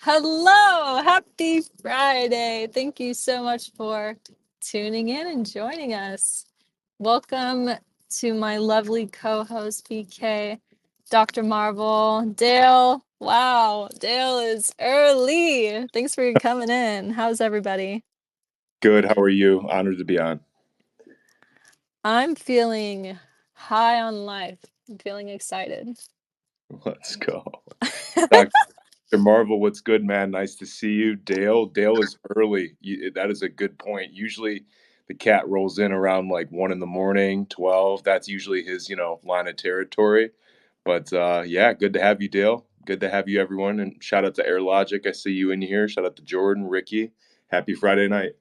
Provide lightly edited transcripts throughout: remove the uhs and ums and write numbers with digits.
Hello, happy Friday. Thank you so much for tuning in and joining us. Welcome to my lovely co-host PK, Dr. Marvel, Dale. Wow, Dale is early. Thanks for coming in. How's everybody? Good. How are you? Honored to be on. I'm feeling high on life. I'm feeling excited. Let's go. Dr. Marvel, what's good, man? Nice to see you. Dale is early. That is a good point. Usually the cat rolls in around like 1 in the morning, 12. That's usually his, line of territory. But yeah, good to have you, Dale. Good to have you, everyone. And shout out to Air Logic. I see you in here. Shout out to Jordan, Ricky. Happy Friday night.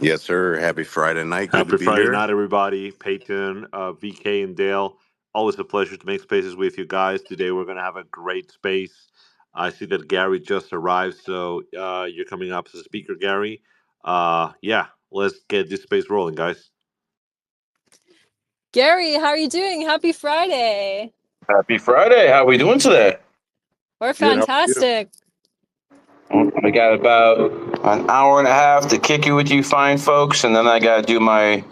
Yes, sir. Happy Friday night. Good Happy to be Friday here. night, everybody. Peyton, VK, and Dale. Always a pleasure to make spaces with you guys. Today we're going to have a great space. I see that Gary just arrived, so you're coming up as a speaker, Gary. Yeah, let's get this space rolling, guys. Gary, how are you doing? Happy Friday. Happy Friday. How are we doing today? We're Good. How are you? fantastic. I got about an hour and a half to kick it with you fine folks, and then I got to do my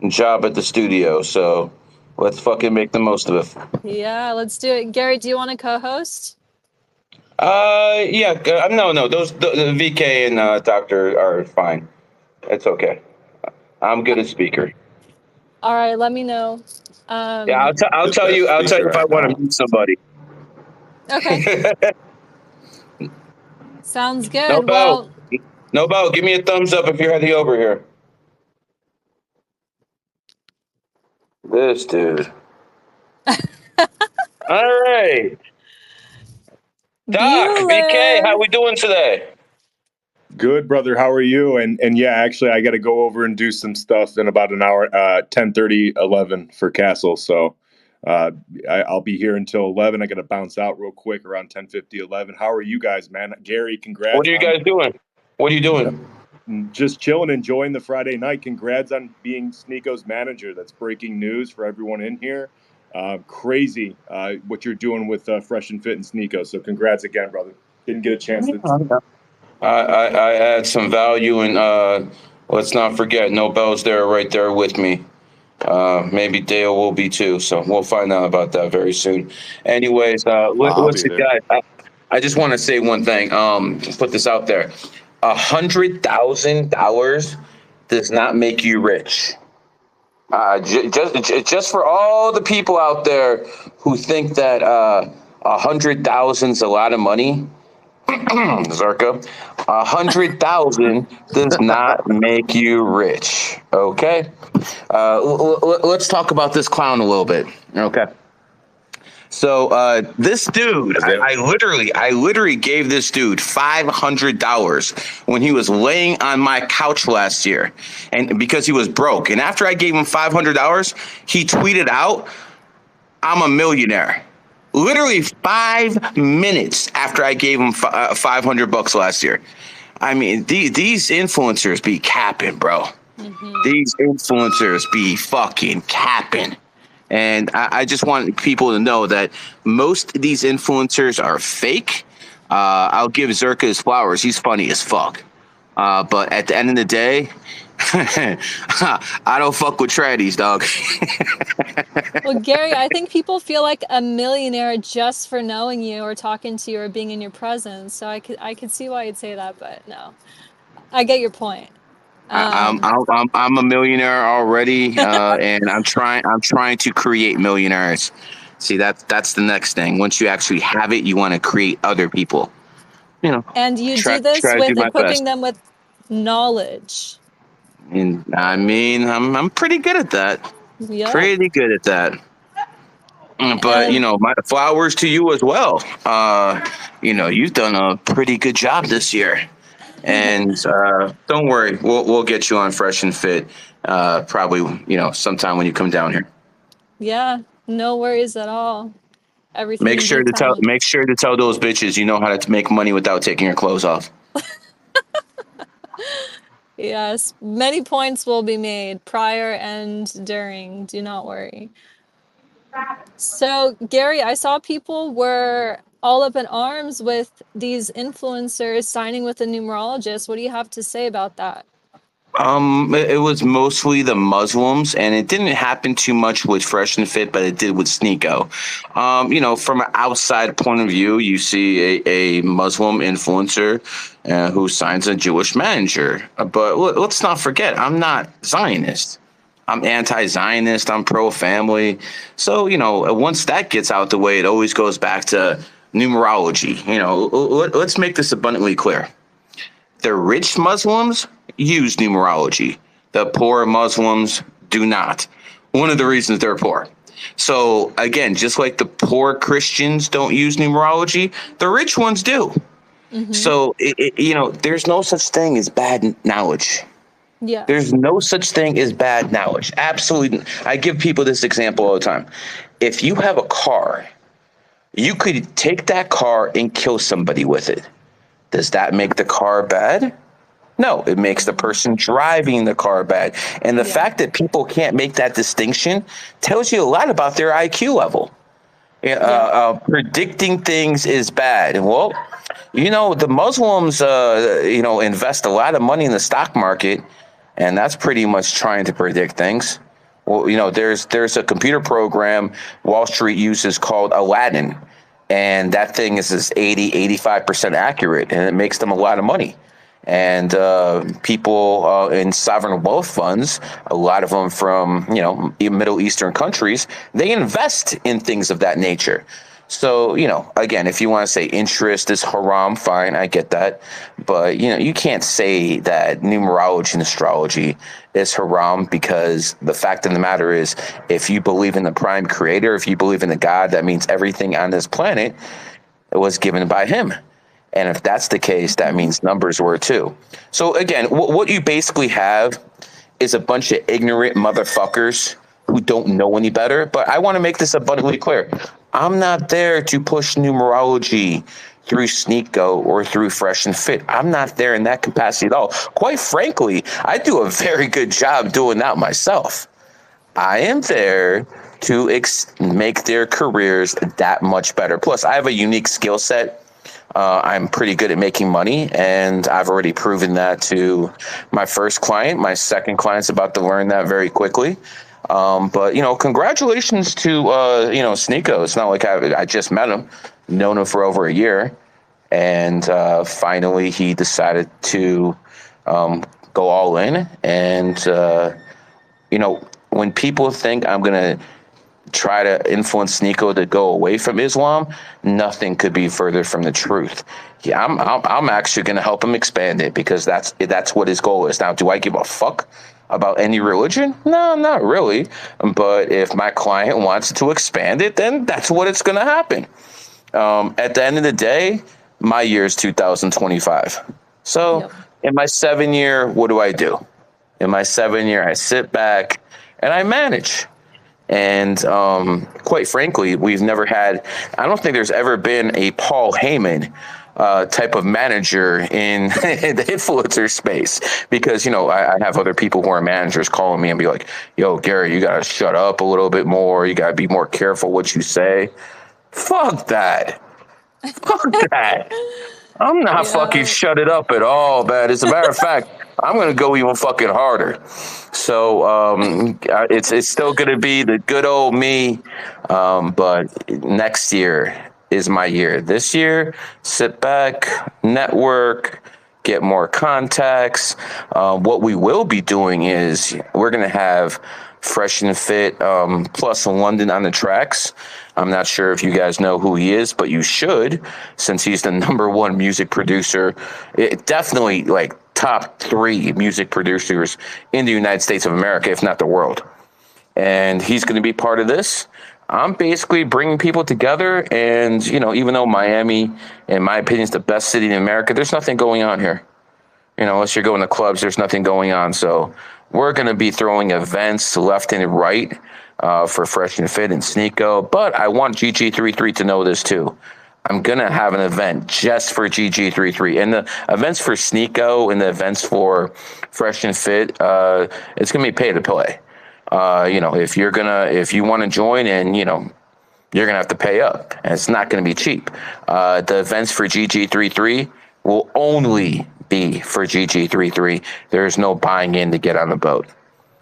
job at the studio. So let's fucking make the most of it. Yeah, let's do it. Gary, do you want to co-host? Yeah. No. The VK and Doctor are fine. It's okay. I'm good at speaker. All right, let me know. Yeah, I'll The tell you. best I'll tell you speaker if I I want know. to meet somebody. Okay, sounds good. Nobel, Well, Nobel, give me a thumbs up if you're heading over here. This dude. All right. Doc, VK, how Bueller. we doing today? Good, brother. How are you? And yeah, actually, I got to go over and do some stuff in about an hour, 10:30, 11 for Castle. So I'll be here until 11. I got to bounce out real quick around 10:50, 11. How are you guys, man? Gary, What congrats are you on guys doing? What are you doing? just chilling, enjoying the Friday night. Congrats on being Sneako's manager. That's breaking news for everyone in here. Crazy what you're doing with Fresh and Fit and Sneako. So congrats again, brother. Didn't get a chance to. I add some value, and let's not forget, Nobel's there, right there with me. Maybe Dale will be too, so we'll find out about that very soon. Anyways, I'll be listen, there. guys, I just want to say one thing. Put this out there: $100,000 does not make you rich. Just for all the people out there who think that 100,000 is a lot of money. Zarka, 100,000 does not make you rich. Okay, let's talk about this clown a little bit. Okay, so this dude, I literally gave this dude $500 when he was laying on my couch last year, and because he was broke. And after I gave him $500, he tweeted out, "I'm a millionaire." Literally 5 minutes after I gave him $500 last year. I mean, these influencers be capping, bro. These influencers be fucking capping. And I just want people to know that most of these influencers are fake. I'll give Zerka his flowers. He's funny as fuck. But at the end of the day, I don't fuck with tradies, dog. Well, Gary, I think people feel like a millionaire just for knowing you or talking to you or being in your presence. So I could see why you'd say that, but no, I get your point. I'm a millionaire already, and I'm trying to create millionaires. See, that's the next thing. Once you actually have it, you want to create other people. You know, And you try do this try to do with my equipping best. them with knowledge. And I mean, I'm pretty good at that. Yep. Pretty good at that. But And my flowers to you as well. You've done a pretty good job this year. And don't worry, we'll get you on Fresh and Fit. Probably sometime when you come down here. yeah, no worries at all. Everything Make in sure due to tell time. make sure to tell those bitches you know how to make money without taking your clothes off. Yes, many points will be made prior and during. Do not worry. So, Gary, I saw people were all up in arms with these influencers signing with a numerologist. What do you have to say about that? It was mostly the Muslims, and it didn't happen too much with Fresh and Fit, but it did with Sneeko. From an outside point of view, you see a Muslim influencer who signs a Jewish manager. But let's not forget, I'm not Zionist. I'm anti-Zionist. I'm pro-family. So, once that gets out the way, it always goes back to numerology. Let's make this abundantly clear. The rich Muslims use numerology. The poor Muslims do not. One of the reasons they're poor. So again, just like the poor Christians don't use numerology, the rich ones do. Mm-hmm. So, there's no such thing as bad knowledge. Yeah. There's no such thing as bad knowledge. Absolutely. I give people this example all the time. If you have a car, you could take that car and kill somebody with it. Does that make the car bad? No, it makes the person driving the car bad. And the fact that people can't make that distinction tells you a lot about their IQ level. Predicting things is bad. Well, the Muslims, invest a lot of money in the stock market, and that's pretty much trying to predict things. Well, there's a computer program Wall Street uses called Aladdin. And that thing is 85% accurate, and it makes them a lot of money. And people in sovereign wealth funds, a lot of them from, Middle Eastern countries, they invest in things of that nature. So, again, if you want to say interest is haram, fine, I get that. But, you can't say that numerology and astrology is haram, because the fact of the matter is, if you believe in the prime creator, if you believe in the God, that means everything on this planet was given by him. And if that's the case, that means numbers were too. So, again, what you basically have is a bunch of ignorant motherfuckers who don't know any better. But I want to make this abundantly clear. I'm not there to push numerology through Sneeko or through Fresh and Fit. I'm not there in that capacity at all. Quite frankly, I do a very good job doing that myself. I am there to make their careers that much better. Plus, I have a unique skill set. I'm pretty good at making money, and I've already proven that to my first client. My second client's about to learn that very quickly. But congratulations to, Sneeko. It's not like I just met him, known him for over a year. And finally, he decided to go all in. And, when people think I'm going to try to influence Sneeko to go away from Islam, nothing could be further from the truth. Yeah, I'm actually going to help him expand it, because that's what his goal is. Now, do I give a fuck about any religion? No, not really. But if my client wants to expand it, then that's what it's going to happen. At the end of the day, my year is 2025. So in my 7 year, what do? In my 7 year, I sit back and I manage. And quite frankly, we've never had, I don't think there's ever been a Paul Heyman type of manager in the influencer space, because, I have other people who are managers calling me and be like, yo, Gary, you got to shut up a little bit more. You got to be more careful what you say. Fuck that. Fuck that. I'm not fucking shut it up at all, man. As a matter of fact, I'm going to go even fucking harder. So it's still going to be the good old me. But next year is my year. This year, sit back, network, get more contacts. What we will be doing is we're going to have Fresh and Fit plus London on the tracks. I'm not sure if you guys know who he is, but you should, since he's the #1 music producer. Definitely like top 3 music producers in the United States of America, if not the world. And he's going to be part of this. I'm basically bringing people together. And, even though Miami, in my opinion, is the best city in America, there's nothing going on here. Unless you're going to clubs, there's nothing going on. So we're going to be throwing events left and right for Fresh and Fit and Sneeko. But I want GG33 to know this too. I'm going to have an event just for GG33. And the events for Sneeko and the events for Fresh and Fit, it's going to be pay to play. If you want to join and, you're going to have to pay up, and it's not going to be cheap. The events for GG33 will only be for GG33. There's no buying in to get on the boat.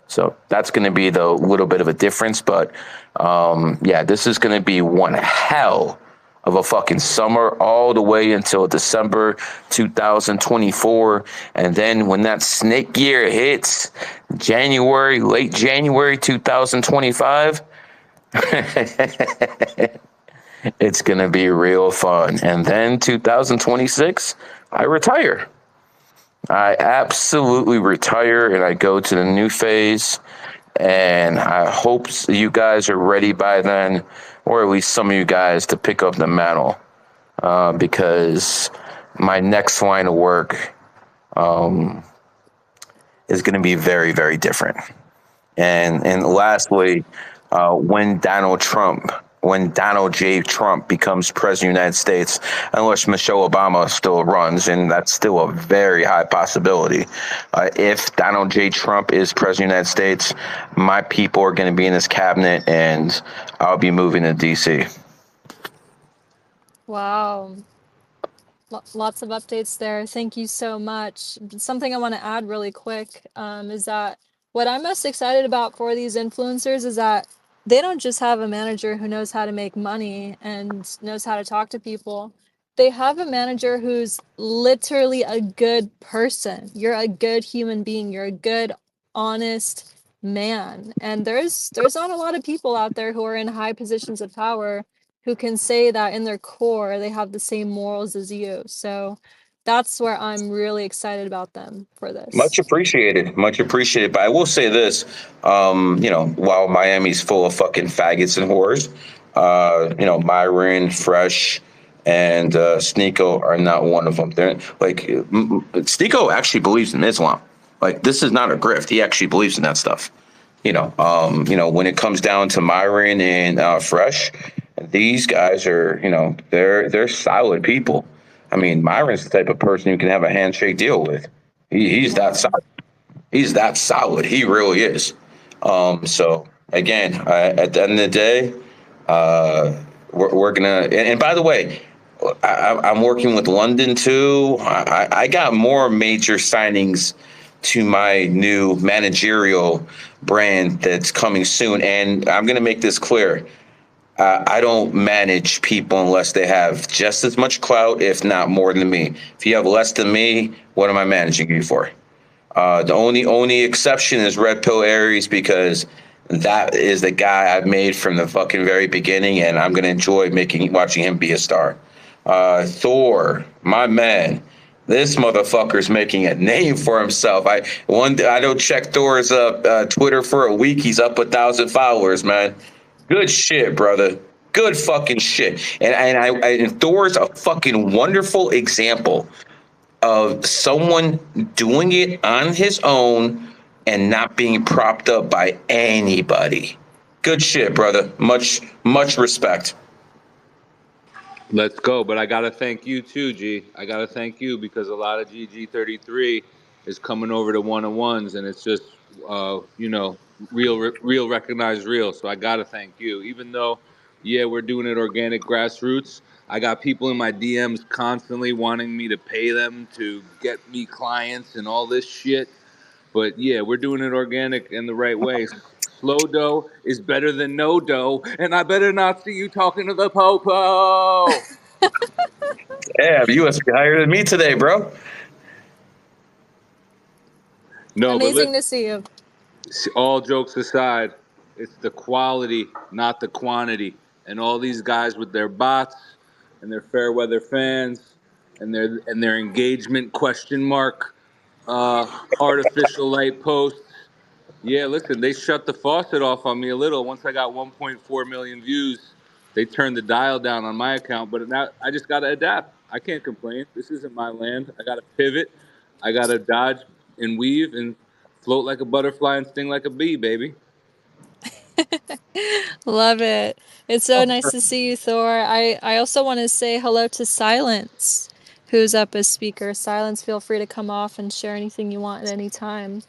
So that's going to be the little bit of a difference. But yeah, this is going to be one hell of a fucking summer all the way until December 2024. And then when that snake year hits January, late January 2025, it's going to be real fun. And then 2026, I retire. I absolutely retire and I go to the new phase. And I hope you guys are ready by then, or at least some of you guys, to pick up the mantle, because my next line of work is going to be very, very different. And lastly, when Donald J. Trump becomes president of the United States, unless Michelle Obama still runs, and that's still a very high possibility. If Donald J. Trump is president of the United States, my people are going to be in his cabinet, and I'll be moving to D.C. Wow. Lots of updates there. Thank you so much. Something I want to add really quick is that what I'm most excited about for these influencers is that they don't just have a manager who knows how to make money and knows how to talk to people. They have a manager who's literally a good person. You're a good human being. You're a good, honest man. And there's not a lot of people out there who are in high positions of power who can say that in their core they have the same morals as you. So that's where I'm really excited about them for this. Much appreciated. Much appreciated. But I will say this, while Miami's full of fucking faggots and whores, Myron, Fresh, and Sneeko are not one of them. They're like, Sneeko actually believes in Islam. Like, this is not a grift. He actually believes in that stuff. When it comes down to Myron and Fresh, these guys are, they're solid people. I mean, Myron's the type of person you can have a handshake deal with. He's that solid. He's that solid. He really is. So again, at the end of the day, we're gonna. And by the way, I'm working with London too. I got more major signings to my new managerial brand that's coming soon, and I'm gonna make this clear. I don't manage people unless they have just as much clout, if not more than me. If you have less than me, what am I managing you for? The only exception is Red Pill Aries, because that is the guy I've made from the fucking very beginning, and I'm gonna enjoy watching him be a star. Thor, my man, this motherfucker's making a name for himself. I don't check Thor's Twitter for a week. He's up 1,000 followers, man. Good shit, brother. Good fucking shit. And Thor's a fucking wonderful example of someone doing it on his own and not being propped up by anybody. Good shit, brother. Much respect. Let's go. But I got to thank you too, G. I got to thank you, because a lot of GG33 is coming over to one-on-ones, and it's just, real recognized real. So I got to thank you. Even though, yeah, we're doing it organic grassroots, I got people in my DMs constantly wanting me to pay them to get me clients and all this shit. But yeah, we're doing it organic in the right way. Slow dough is better than no dough, and I better not see you talking to the popo. Yeah, you must be higher than me today, bro. No, Amazing but to see you. all jokes aside, it's the quality, not the quantity. And all these guys with their bots and their fair weather fans and their engagement question mark artificial light posts. Yeah, listen, they shut the faucet off on me a little. Once I got 1.4 million views, they turned the dial down on my account. But now I just got to adapt. I can't complain. This isn't my land. I got to pivot. I got to dodge and weave and float like a butterfly and sting like a bee, baby. Love it. It's so nice to see you, Thor. I also want to say hello to Silence, who's up as speaker. Silence, feel free to come off and share anything you want at any time.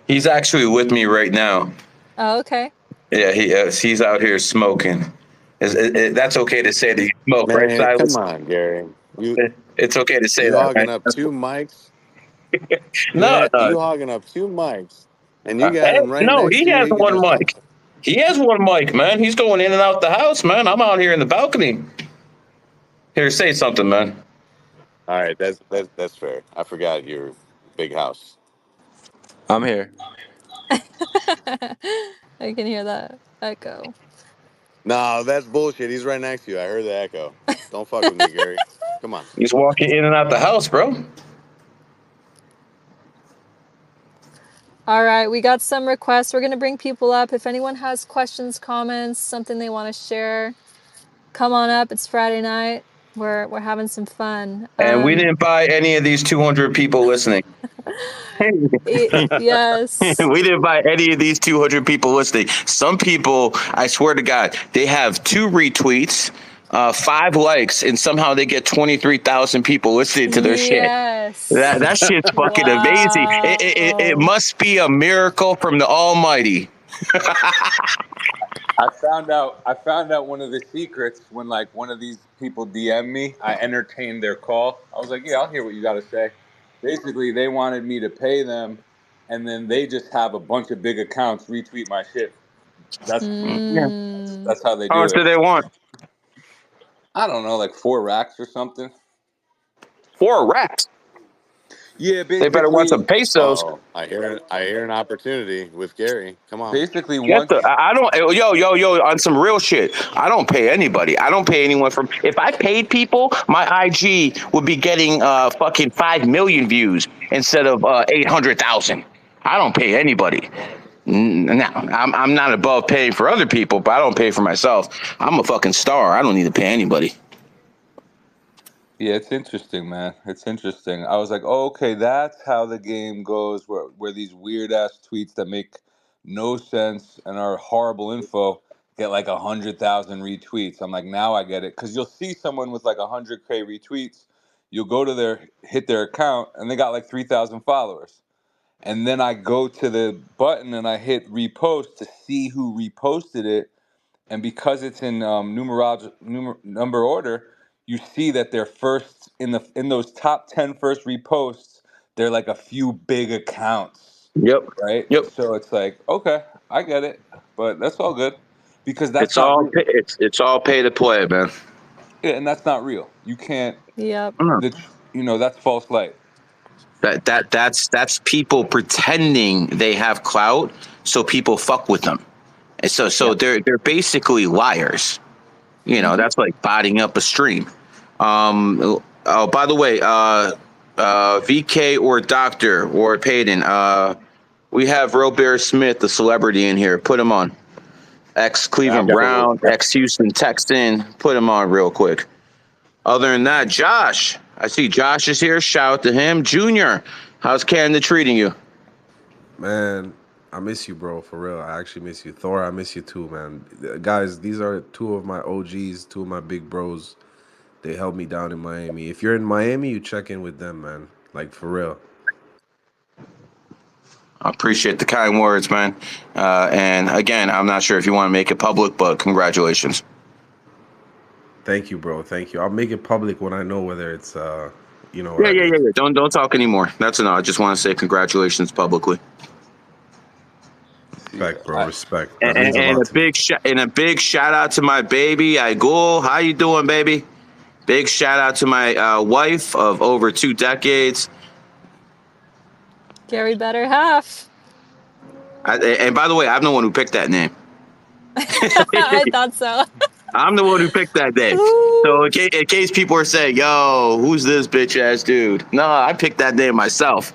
He's actually with me right now. Oh, okay. Yeah, he's out here smoking. That's okay to say that you smoke, right, Man, come Silas? on, Gary. It's okay to say You that, hogging right? up 2 mics. No, no. You hogging up 2 mics, and you got Hey, him right no, next he to you. has You can one just mic. He has one mic, man. He's going in and out the house, man. I'm out here in the balcony. Here, say something, man. All right, that's fair. I forgot your big house. I'm here. I can hear that echo. No, that's bullshit. He's right next to you. I heard the echo. Don't fuck with me, Gary. Come on. He's walking in and out the house, bro. All right, we got some requests. We're going to bring people up. If anyone has questions, comments, something they want to share, come on up. It's Friday night. We're having some fun. And we didn't buy any of these 200 people listening. Yes. We didn't buy any of these 200 people listening. Some people, I swear to God, they have 2 retweets, 5 likes, and somehow they get 23,000 people listening to their shit. Yes. That shit's fucking amazing. It Wow. must be a miracle from the Almighty. I found out one of the secrets when like one of these people DM me. I entertained their call. I was like, yeah, I'll hear what you got to say. Basically, they wanted me to pay them, and then they just have a bunch of big accounts retweet my shit. That's Yeah. that's how they How do much do it. they want? I don't know, like 4 racks or something. 4 racks. Yeah, They better want some basically, pesos. Oh, I hear an opportunity with Gary. Come on. Get once. the. I don't. Yo. On some real shit. I don't pay anybody. I don't pay anyone from. If I paid people, my IG would be getting fucking 5 million views instead of 800,000. I don't pay anybody. No, I'm not above paying for other people, but I don't pay for myself. I'm a fucking star. I don't need to pay anybody. Yeah, it's interesting, man. It's interesting. I was like, oh, okay, that's how the game goes, where these weird ass tweets that make no sense and are horrible info get like 100,000 retweets. I'm like, now I get it, because you'll see someone with like 100K retweets, you'll go to hit their account, and they got like 3,000 followers, and then I go to the button and I hit repost to see who reposted it, and because it's in number order, you see that they're first in those top 10 first reposts. They're like a few big accounts, Yep. right? Yep. So it's like, okay, I get it, but that's all good because that's It's not all. real. It's all pay to play, man. Yeah, and that's not real. You can't. Yep. That's false light. That's people pretending they have clout, so people fuck with them. And so Yep. they're basically liars. That's like botting up a stream. Oh, by the way, VK or Doctor or Peyton, we have Robert Smith, the celebrity, in here. Put him on. Ex Yeah, Cleveland absolutely. Brown, ex Houston Texan. Put him on real quick. Other than that, Josh. I see Josh is here. Shout out to him. Junior, how's Canada treating you? Man, I miss you, bro, for real. I actually miss you. Thor, I miss you too, man. Guys, these are 2 of my OGs, 2 of my big bros. They held me down in Miami. If you're in Miami, you check in with them, man. Like, for real. I appreciate the kind words, man. And again, I'm not sure if you want to make it public, but congratulations. Thank you, bro. Thank you. I'll make it public when I know whether it's, Yeah. what I mean. Don't talk anymore. That's enough. I just want to say congratulations publicly. Respect, bro. Respect. That And, means a and lot a to me. big shout out to my baby, Aigul. How you doing, baby? Big shout out to my wife of over 2 decades. Gary better half. And by the way, I'm the one who picked that name. I thought so. I'm the one who picked that name. Ooh. So in case people are saying, yo, who's this bitch ass dude? No, I picked that name myself.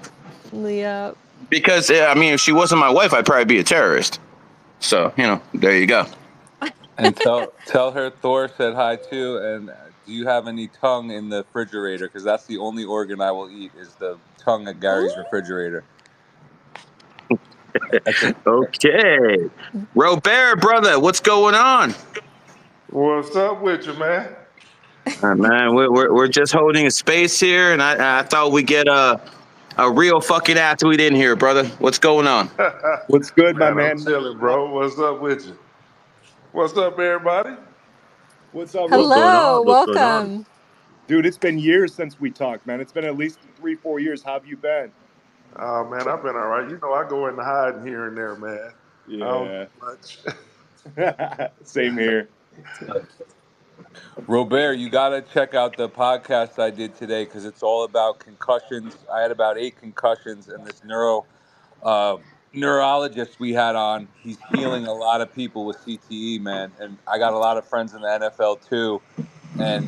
Yep. Because, if she wasn't my wife, I'd probably be a terrorist. So, there you go. And tell her Thor said hi too. And do you have any tongue in the refrigerator? Because that's the only organ I will eat is the tongue at Gary's refrigerator. Okay. Robert, brother, what's going on? What's up with you, man? Man, we're just holding a space here, and I thought we'd get a real fucking athlete in here, brother. What's going on? What's good, my Man, I'm man? chilling, bro. What's up with you? What's up, everybody? What's up, What's going Robert? Hello, on? What's going on? welcome. Dude, it's been years since we talked, man. It's been at least 3-4 years. How have you been? Oh man, I've been all right. You know, I go in the hiding here and there, man. I don't Yeah. do much. Same here. Robert, you got to check out the podcast I did today because it's all about concussions. I had about 8 concussions, and this uh, neurologist we had on, he's healing a lot of people with CTE, man. And I got a lot of friends in the NFL too, and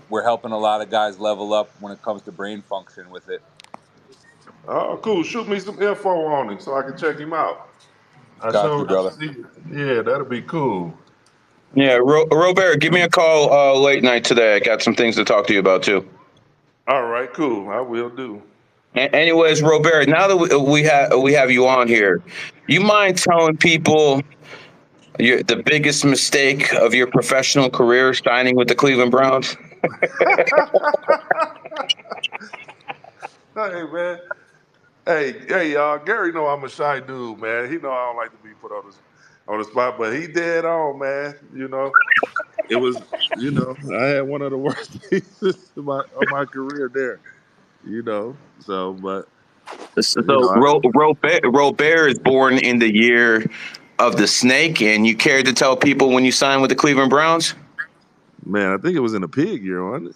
we're helping a lot of guys level up when it comes to brain function with it. Oh, cool. Shoot me some info on him so I can check him out. I Got sure you, want to brother. see it. Yeah, that'll be cool. Yeah, Robert, give me a call late night today. I got some things to talk to you about too. All right, cool. I will do. Anyways, Robert, now that we have you on here, you mind telling people the biggest mistake of your professional career signing with the Cleveland Browns? Hey, man. Hey, y'all. Gary know I'm a shy dude, man. He know I don't like to be put on the spot, but he dead on, man. You know, it was. You know, I had one of the worst pieces of my career there. You know, so but you So know, Robert is born in the year of the snake, and you care to tell people when you signed with the Cleveland Browns? man, I think it was in a pig year, wasn't it?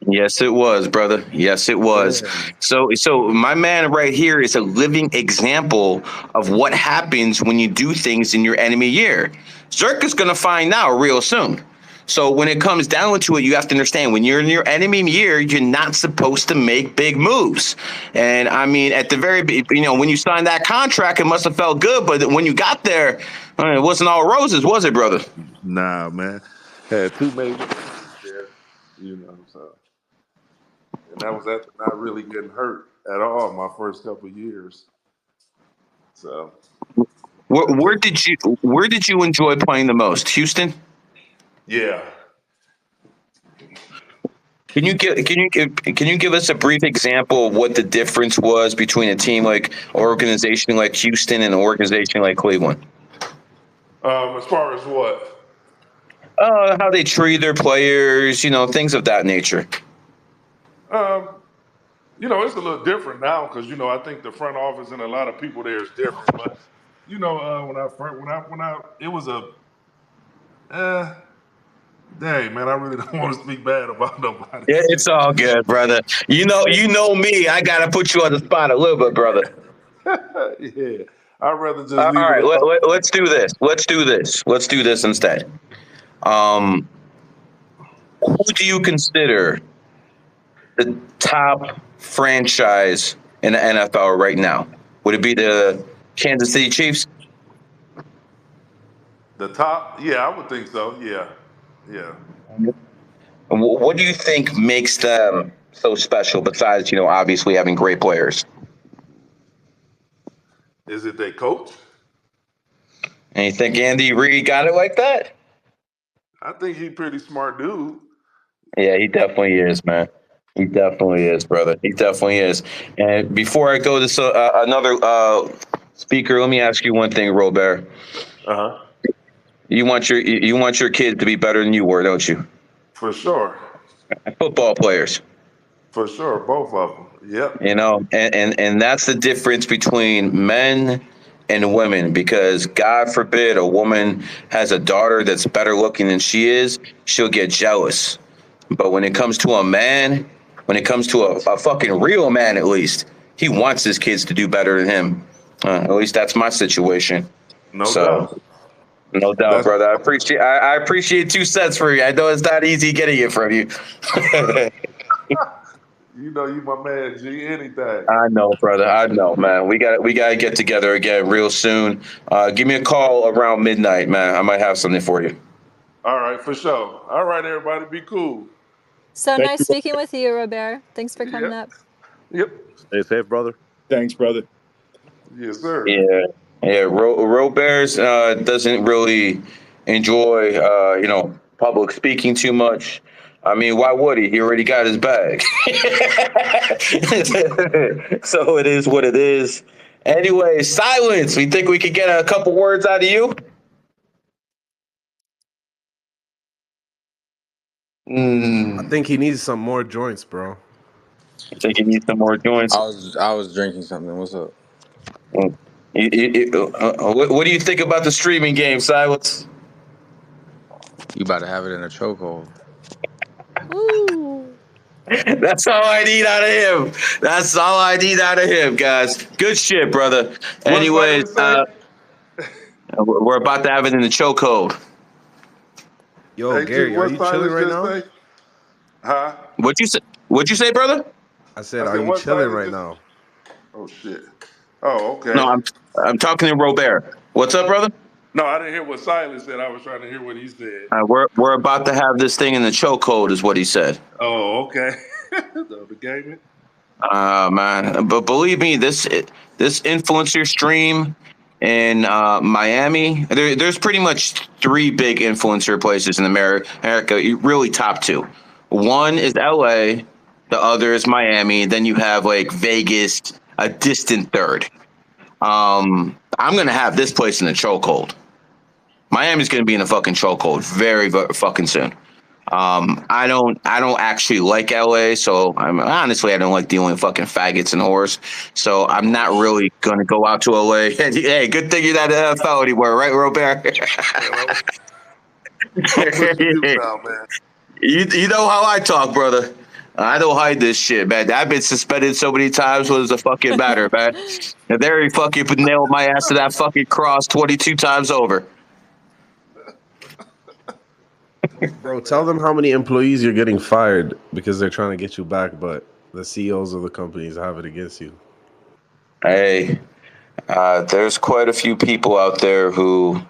Yes, it was, brother. Yes, it was. Damn. So my man right here is a living example of what happens when you do things in your enemy year. Zerk is going to find out real soon. So when it comes down to it, you have to understand when you're in your enemy year, you're not supposed to make big moves. And I mean, at the when you signed that contract, it must have felt good. But when you got there, it wasn't all roses, was it, brother? Nah, man. Had two major injuries there, you know, so and that was after not really getting hurt at all my first couple of years. So Where, that where took did you where did you enjoy playing the most? Houston? yeah. Can you give us a brief example of what the difference was between a team like organization like Houston and an organization like Cleveland? As far as what? How they treat their players, things of that nature. Um, you know, it's a little different now because you know I think the front office and a lot of people there is different. But you know, when I it was a uh, dang man, I really don't want to speak bad about nobody. Yeah, it's all good, brother. You know me. I gotta put you on the spot a little bit, brother. Yeah, I'd rather just All leave it right, alone. let's do this. Let's do this instead. Um, who do you consider the top franchise in the NFL right now? Would it be the Kansas City Chiefs? The top, yeah, I would think so. Yeah, yeah. What do you think makes them so special? Besides, obviously having great players. Is it their coach? And you think Andy Reid got it like that? I think he pretty smart dude. Yeah, he definitely is, man. He definitely is, brother. He definitely is. And before I go to another speaker, let me ask you one thing, Robert. Uh huh. You want your kid to be better than you were, don't you? For sure. Football players. For sure. Both of them. Yep. And that's the difference between men and women, because God forbid a woman has a daughter that's better looking than she is, she'll get jealous. But when it comes to a man, when it comes to a fucking real man, at least, he wants his kids to do better than him. At least that's my situation. No So doubt. no doubt, That's brother. I appreciate 2 cents for you. I know it's not easy getting it from you. you know you my man G anything. I know, brother. I know, man. We gotta get together again real soon. Give me a call around midnight, man. I might have something for you. All right, for sure. All right, everybody, be cool. So Thank nice you. speaking with you, Robert. Thanks for coming Yep. up. Yep. Stay safe, brother. Thanks, brother. Yes, sir. Yeah, yeah. Roberts doesn't really enjoy, public speaking too much. I mean, why would he? He already got his bag. So it is what it is. Anyway, silence. We think we could get a couple words out of you? I think he needs some more joints, bro. I think he needs some more joints. I was drinking something. What's up? What do you think about the streaming game, Silence? You about to have it in a chokehold. Ooh. That's all I need out of him. That's all I need out of him, guys. Good shit, brother. What Anyways, Silence say? we're about to have it in the chokehold. Yo, Hey, G, Gary, are what you chilling Silence right just now? say? Huh? What'd you say? What'd you say, brother? I said, I are said, you what chilling Silence right just? now? Oh shit. Oh, okay. No, I'm talking to Robert. What's up, brother? No, I didn't hear what Silence said. I was trying to hear what he said. We're about to have this thing in the chokehold, is what he said. Oh, okay. The gaming. Man, but believe me, this influencer stream in Miami, there's pretty much three big influencer places in America. Really, top two. One is LA, the other is Miami. Then you have like Vegas, a distant third. I'm gonna have this place in the chokehold. Miami's gonna be in a fucking chokehold very, very fucking soon. I don't actually like LA, so honestly I don't like dealing with fucking faggots and whores. So I'm not really gonna go out to LA. Hey, good thing you're not in the NFL anymore, right, Robert? I'm pushing you now, man. you know how I talk, brother. I don't hide this shit, man. I've been suspended so many times. What does the fucking matter, man? And they fucking nailed my ass to that fucking cross 22 times over. Bro, tell them how many employees you're getting fired because they're trying to get you back, but the CEOs of the companies have it against you. Hey, there's quite a few people out there who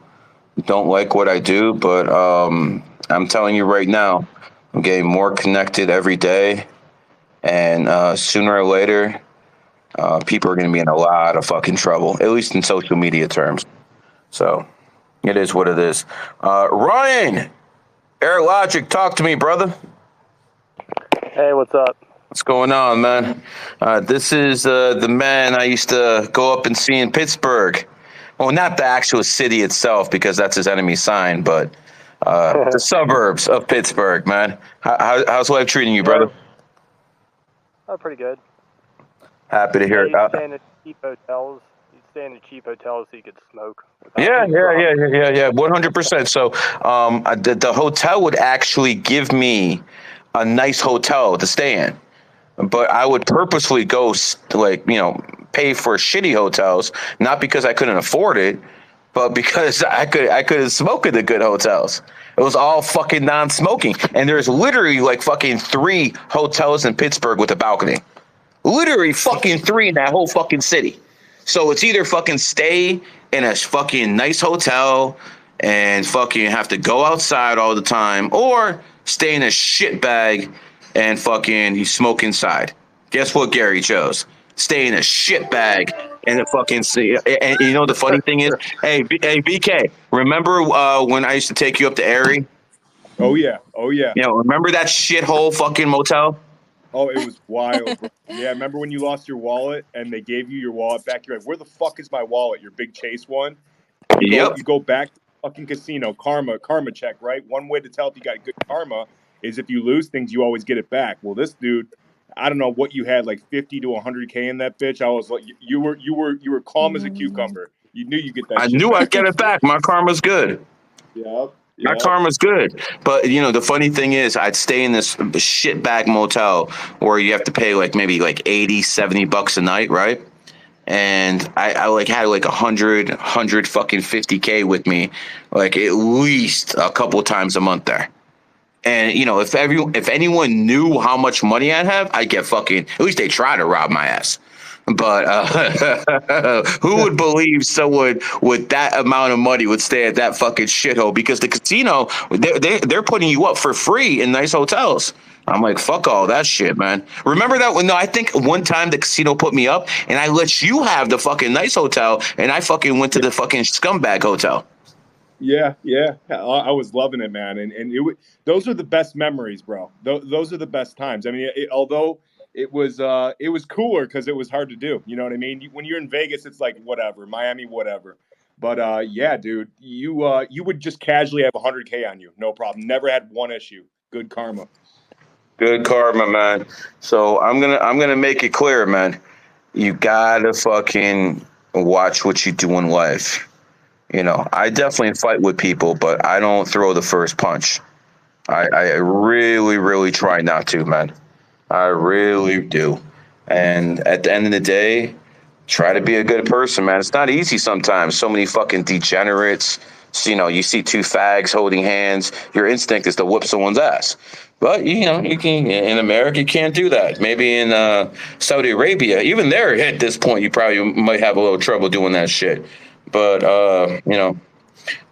don't like what I do, but I'm telling you right now, I'm getting more connected every day, and sooner or later, people are going to be in a lot of fucking trouble, at least in social media terms. So it is what it is. Ryan, Air Logic, talk to me, brother. Hey, what's up? What's going on, man? This is the man I used to go up and see in Pittsburgh. Well, not the actual city itself, because that's his enemy sign, but the suburbs of Pittsburgh, man. How's life treating you, brother? Oh, pretty good. Happy to Yeah, hear you it. stay in the cheap hotels. You stay in the cheap hotels so you could smoke. Yeah, 100%. So, the hotel would actually give me a nice hotel to stay in, but I would purposefully go pay for shitty hotels, not because I couldn't afford it, but because I couldn't smoke in the good hotels. It was all fucking non-smoking, and there's literally like fucking 3 hotels in Pittsburgh with a balcony. Literally fucking 3 in that whole fucking city. So it's either fucking stay in a fucking nice hotel and fucking have to go outside all the time, or stay in a shit bag and fucking you smoke inside. Guess what Gary chose? Stay in a shit bag and the fucking see. And you know the funny thing is, hey BK, remember when I used to take you up to Erie? Oh yeah. You know, remember that shithole fucking motel? Oh, it was wild, bro. Yeah, remember when you lost your wallet and they gave you your wallet back? You're like, where the fuck is my wallet? Your big Chase one. Yep. You go back to the fucking casino, karma check, right? One way to tell if you got good karma is if you lose things, you always get it back. Well, this dude, I don't know what you had, like 50 to 100K in that bitch. I was like, you were calm as a cucumber. You knew you get that I shit knew back. I'd get it back. My karma's good. My karma's good. But, you know, the funny thing is I'd stay in this shitbag motel where you have to pay like maybe like 80, 70 bucks a night, right? And I like had like 100 fucking 50K with me, like at least a couple times a month there. And you know, if anyone knew how much money I'd have, I'd get fucking, at least they try to rob my ass. But who would believe someone with that amount of money would stay at that fucking shithole? Because the casino, they're putting you up for free in nice hotels. I'm like, fuck all that shit, man. Remember that one? No, I think one time the casino put me up and I let you have the fucking nice hotel, and I fucking went to the fucking scumbag hotel. Yeah. I was loving it, man, and those are the best memories, bro. Those are the best times. I mean, although it was cooler because it was hard to do. You know what I mean? When you're in Vegas, it's like whatever, Miami, whatever. But yeah, dude, you would just casually have 100K on you, no problem. Never had one issue. Good karma. Good karma, man. So I'm gonna make it clear, man. You gotta fucking watch what you do in life. You know, I definitely fight with people, but I don't throw the first punch. I really, really try not to, man. I really do. And at the end of the day, try to be a good person, man. It's not easy sometimes. So many fucking degenerates. So, you know, you see two fags holding hands. Your instinct is to whoop someone's ass. But, you know, you can, in America, you can't do that. Maybe in Saudi Arabia, even there at this point, you probably might have a little trouble doing that shit. But, you know,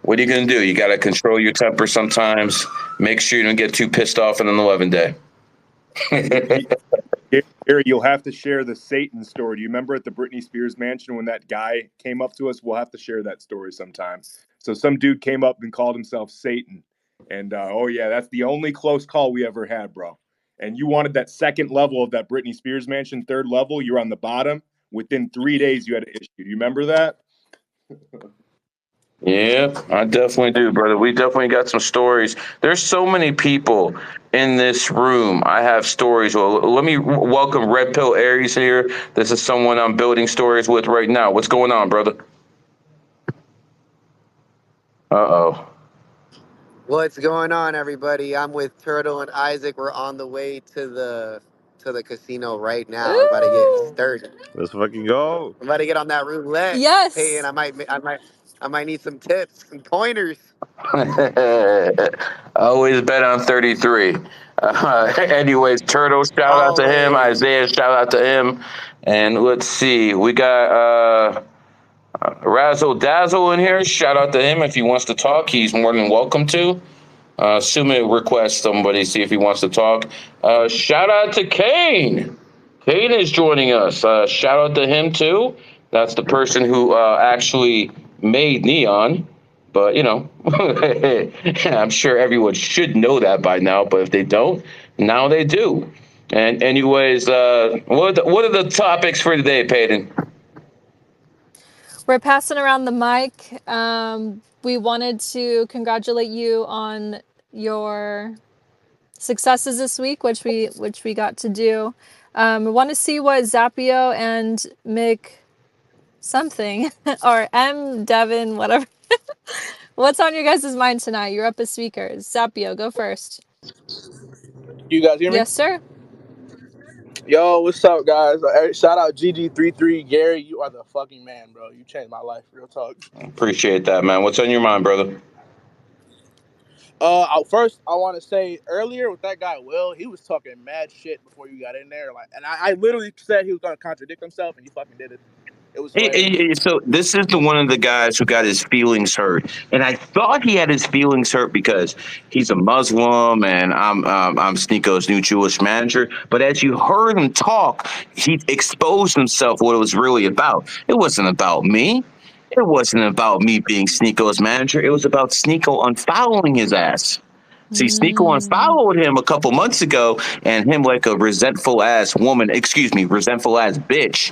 what are you going to do? You got to control your temper sometimes. Make sure you don't get too pissed off on an 11 day. Gary, you'll have to share the Satan story. Do you remember at the Britney Spears mansion when that guy came up to us? We'll have to share that story sometime. So some dude came up and called himself Satan. And, oh, yeah, that's the only close call we ever had, bro. And you wanted that second level of that Britney Spears mansion, third level. You're on the bottom. Within 3 days, you had an issue. Do you remember that? Yeah, I definitely do, brother. We definitely got some stories. There's so many people in this room. I have stories. Well, let me welcome Red Pill Aries here. This is someone I'm building stories with right now. What's going on, brother? Uh-oh. What's going on, everybody? I'm with Turtle and Isaac. We're on the way to the casino right now. We're about to get Ooh, started. Let's fucking go. I'm about to get on that roulette. Peyton, yes. I might need some tips, some pointers. Always bet on 33. Anyways, Turtle, shout out to him. Always. Isaiah, shout out to him. And let's see, we got Razzle Dazzle in here. Shout out to him if he wants to talk. He's more than welcome to. Sumit request somebody, see if he wants to talk. Shout out to Kane. Kane is joining us. Shout out to him too. That's the person who actually made Neon. But you know, I'm sure everyone should know that by now. But if they don't, now they do. And anyways, what are the topics for today, Peyton? We're passing around the mic. We wanted to congratulate you on your successes this week, which we got to do. We want to see what Zappio and Mick something or M Devin, whatever. What's on your guys' mind tonight? You're up as speakers. Zappio, go first. You guys hear me? Yes, sir. Yo, what's up, guys? Shout out GG33 Gary. You are the fucking man, bro. You changed my life. Real talk. Appreciate that, man. What's on your mind, brother? First, I want to say earlier with that guy Will, he was talking mad shit before you got in there. And I literally said he was gonna contradict himself, and you fucking did it. It was hilarious. So this is one of the guys who got his feelings hurt, and I thought he had his feelings hurt because he's a Muslim, and I'm Sneako's new Jewish manager. But as you heard him talk, he exposed himself what it was really about. It wasn't about me. It wasn't about me being Sneako's manager. It was about Sneako unfollowing his ass. See, Sneako unfollowed him a couple months ago, and him like a resentful ass woman, resentful ass bitch.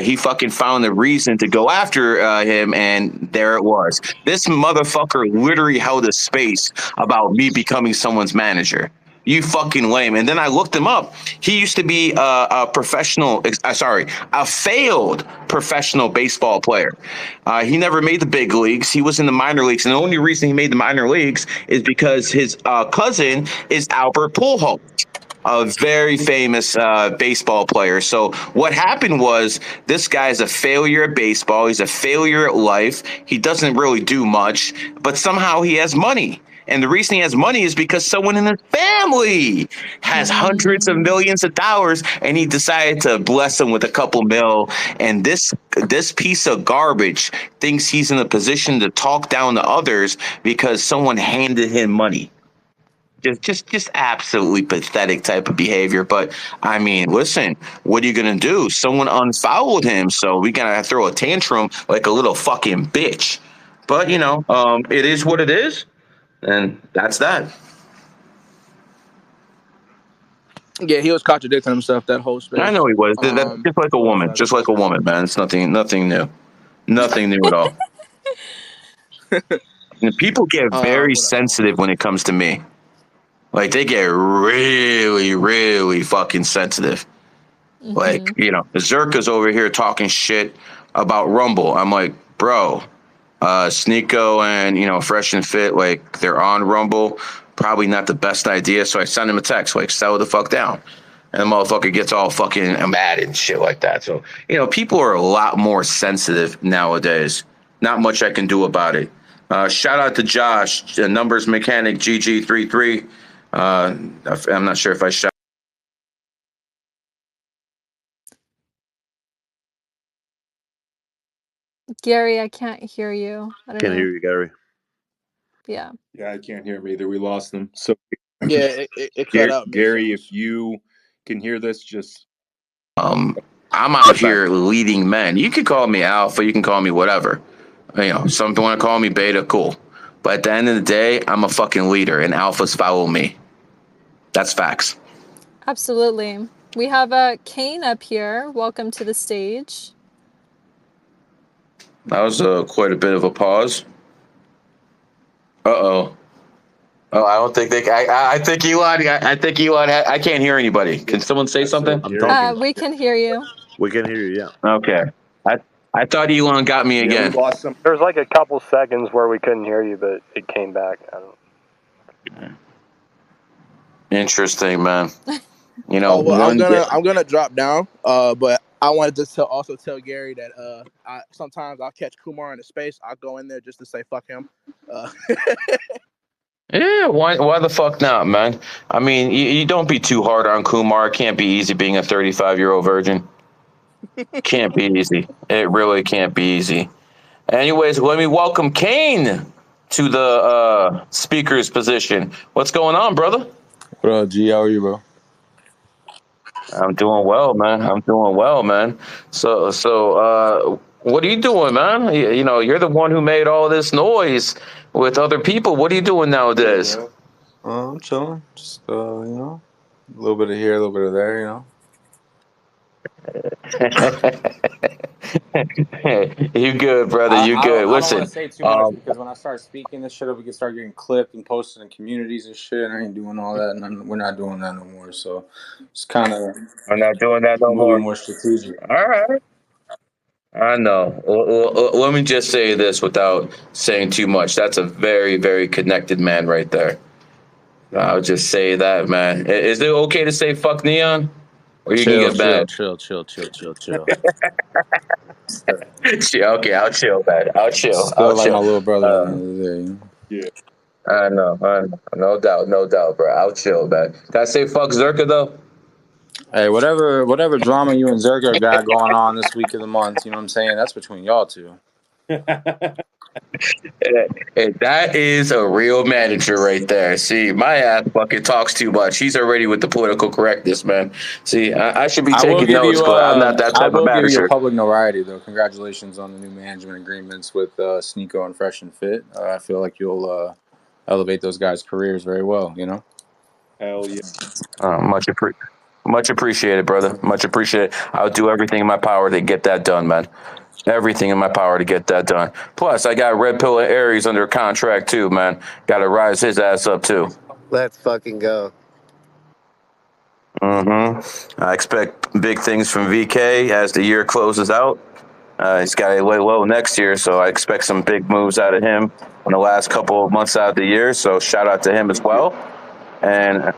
He fucking found a reason to go after him, and there it was. This motherfucker literally held a space about me becoming someone's manager. You fucking lame. And then I looked him up. He used to be a failed professional baseball player. He never made the big leagues. He was in the minor leagues. And the only reason he made the minor leagues is because his cousin is Albert Pujols, a very famous baseball player. So what happened was this guy's a failure at baseball. He's a failure at life. He doesn't really do much, but somehow he has money. And the reason he has money is because someone in his family has hundreds of millions of dollars, and he decided to bless him with a couple mil. And this piece of garbage thinks he's in a position to talk down to others because someone handed him money. Just absolutely pathetic type of behavior. But I mean, listen, what are you gonna do? Someone unfollowed him, so we gotta throw a tantrum like a little fucking bitch. But you know, it is what it is. And that's that. Yeah, he was contradicting himself that whole space. I know he was. That's just like a woman. Just like a woman, man. It's nothing new. Nothing new at all. And people get very sensitive when it comes to me. Like, they get really, really fucking sensitive. Like, Zerka's over here talking shit about Rumble. I'm like, bro, Sneeko and, Fresh and Fit, like, they're on Rumble. Probably not the best idea. So I send him a text, like, settle the fuck down. And the motherfucker gets all fucking mad and shit like that. So, people are a lot more sensitive nowadays. Not much I can do about it. Shout out to Josh, numbers mechanic, GG33. I'm not sure if I shout. Gary, I can't hear you. I don't Can't know. hear you, Gary. Yeah. Yeah, I can't hear him either. We lost him. So Yeah, it cut out. Gary, if you can hear this, just I'm out here leading men. You can call me alpha, you can call me whatever. Some want to call me beta, cool. But at the end of the day, I'm a fucking leader, and alphas follow me. That's facts. Absolutely. We have Kane up here. Welcome to the stage. That was quite a bit of a pause. Uh-oh. Oh, I don't think they. I think Elon. I think Elon. I can't hear anybody. Can someone say something? I'm talking. We can hear you. We can hear you, yeah. Okay. I thought Elon got me again. we lost some. There was like a couple seconds where we couldn't hear you, but it came back. I don't. Interesting, man. I'm gonna drop down. But I wanted to also tell Gary that sometimes I'll catch Kumar in the space. I'll go in there just to say fuck him. Yeah, why the fuck not, man? I mean, you don't be too hard on Kumar. It can't be easy being a 35-year-old virgin. Can't be easy. It really can't be easy. Anyways, let me welcome Kane to the speaker's position. What's going on, brother? What up, G? How are you, bro? I'm doing well, man. So, what are you doing, man? You're the one who made all this noise with other people. What are you doing nowadays? I'm chilling. Just, a little bit of here, a little bit of there, You good, brother? You good? I don't Listen. want to say too much because when I start speaking this shit, we can start getting clipped and posted in communities and shit. And I ain't doing all that, and we're not doing that no more. So it's kind of. I'm not doing that no more. More strategic. All right. I know. Let me just say this without saying too much. That's a very, very connected man right there. I'll just say that, man. Is it okay to say fuck Neon? Or you can get bad? Chill. Okay, I'll chill, man. I'll chill. Still like my little brother at the end of the day. Yeah. I know. No doubt, bro. I'll chill, man. Can I say fuck Zerka, though? Hey, whatever drama you and Zerka got going on this week of the month, you know what I'm saying? That's between y'all two. That is a real manager right there. See, my ass fucking talks too much. He's already with the political correctness, man. See, I should be taking notes, but I'm not that type of manager. I will give you a public notoriety, though. Congratulations on the new management agreements with Sneeko and Fresh and Fit. I feel like you'll elevate those guys' careers very well, Hell yeah. Much appreciated, brother. Much appreciated. I'll do everything in my power to get that done, man. Everything in my power to get that done. Plus, I got Red Pill and Aries under contract too, man. Got to rise his ass up too. Let's fucking go. I expect big things from VK as the year closes out. He's got to lay low next year, so I expect some big moves out of him in the last couple of months out of the year. So shout out to him as well. And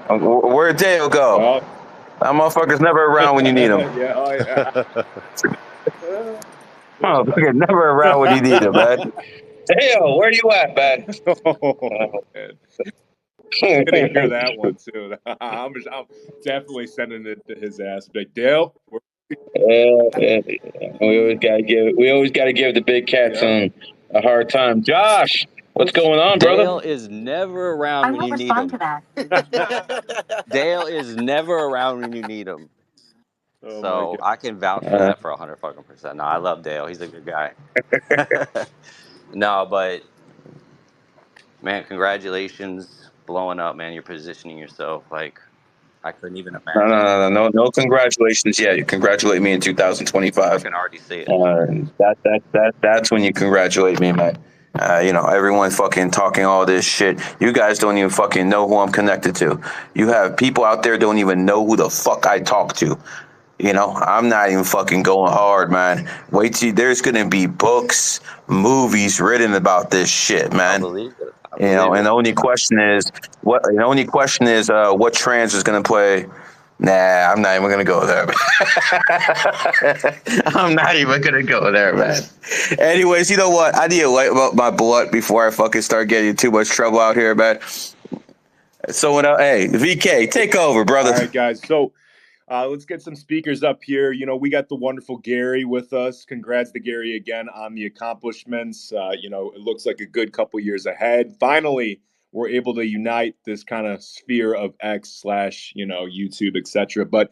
where'd Dale go? That motherfucker's never around when you need him. Motherfucker never around when you need him, man. Dale, where you at, man? Man. I'm gonna hear that one too. I'm definitely sending it to his ass. Like, Dale. We always gotta give the big cats a hard time. Josh, what's going on, brother? Dale is never around when you need him. Dale is never around when you need him. So I can vouch for that for 100%. No, I love Dale. He's a good guy. No, but man, congratulations, blowing up, man. You're positioning yourself like I couldn't even imagine. No congratulations yet. You congratulate me in 2025. I can already see it. That's when you congratulate me, man. Everyone fucking talking all this shit. You guys don't even fucking know who I'm connected to. You have people out there don't even know who the fuck I talk to. I'm not even fucking going hard, man. Wait till there's gonna be books, movies written about this shit, I man. believe it. I believe And it. the only question is what trans is gonna play. Nah, I'm not even gonna go there. I'm not even gonna go there, man. Anyways, you know what? I need to light up my blunt before I fucking start getting in too much trouble out here, man. Hey, VK, take over, brother. All right, guys. So let's get some speakers up here. We got the wonderful Gary with us. Congrats to Gary again on the accomplishments. It looks like a good couple years ahead. Finally, we're able to unite this kind of sphere of X / YouTube, etc. But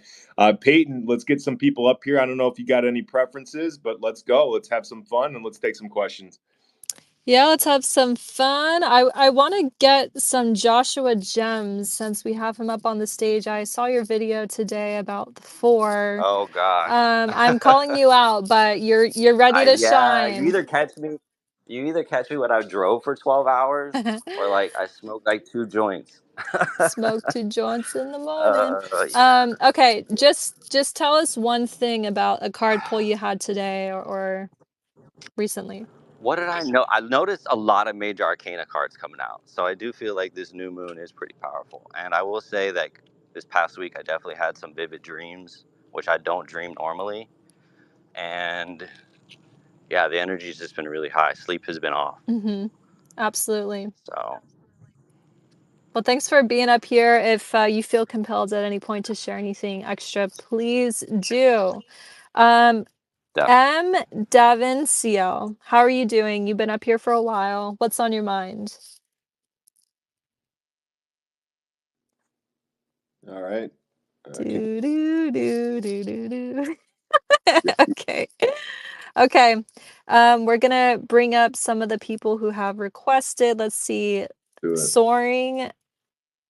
Peyton, let's get some people up here. I don't know if you got any preferences, but let's go. Let's have some fun and let's take some questions. Yeah, let's have some fun. I want to get some Joshua gems since we have him up on the stage. I saw your video today about the 4. Oh gosh. I'm calling you out, but you're ready to shine. You either catch me when I drove for 12 hours or like I smoked like 2 joints. Smoke 2 joints in the morning. Yeah. Okay, just tell us one thing about a card pull you had today or recently. What did I know? I noticed a lot of major arcana cards coming out. So I do feel like this new moon is pretty powerful. And I will say that this past week I definitely had some vivid dreams, which I don't dream normally. And yeah, the energy's just been really high. Sleep has been off. Mm-hmm. Absolutely. So Well, thanks for being up here. If you feel compelled at any point to share anything extra, please do. M. Devin Co. How are you doing? You've been up here for a while. What's on your mind? All right. Okay. Okay. We're gonna bring up some of the people who have requested. Let's see. Soaring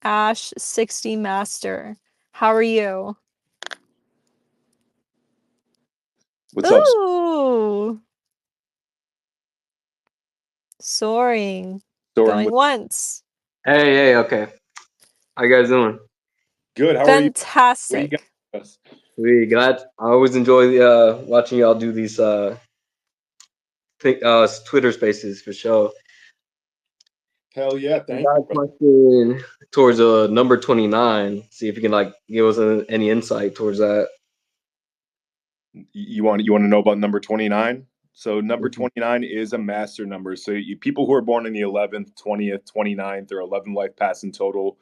Ash 60 Master. How are you? What's up? Ooh. Soaring. Going once. Hey, okay. How you guys doing? Good. How Fantastic. are you? What do you got? We glad. I always enjoy watching y'all do these Twitter spaces for sure. Hell yeah! Thank I got you. a question towards number 29. See if you can give us any insight towards that. You want to know about number 29? So number 29 is a master number. So people who are born in the 11th, 20th, 29th, or 11 life paths in total,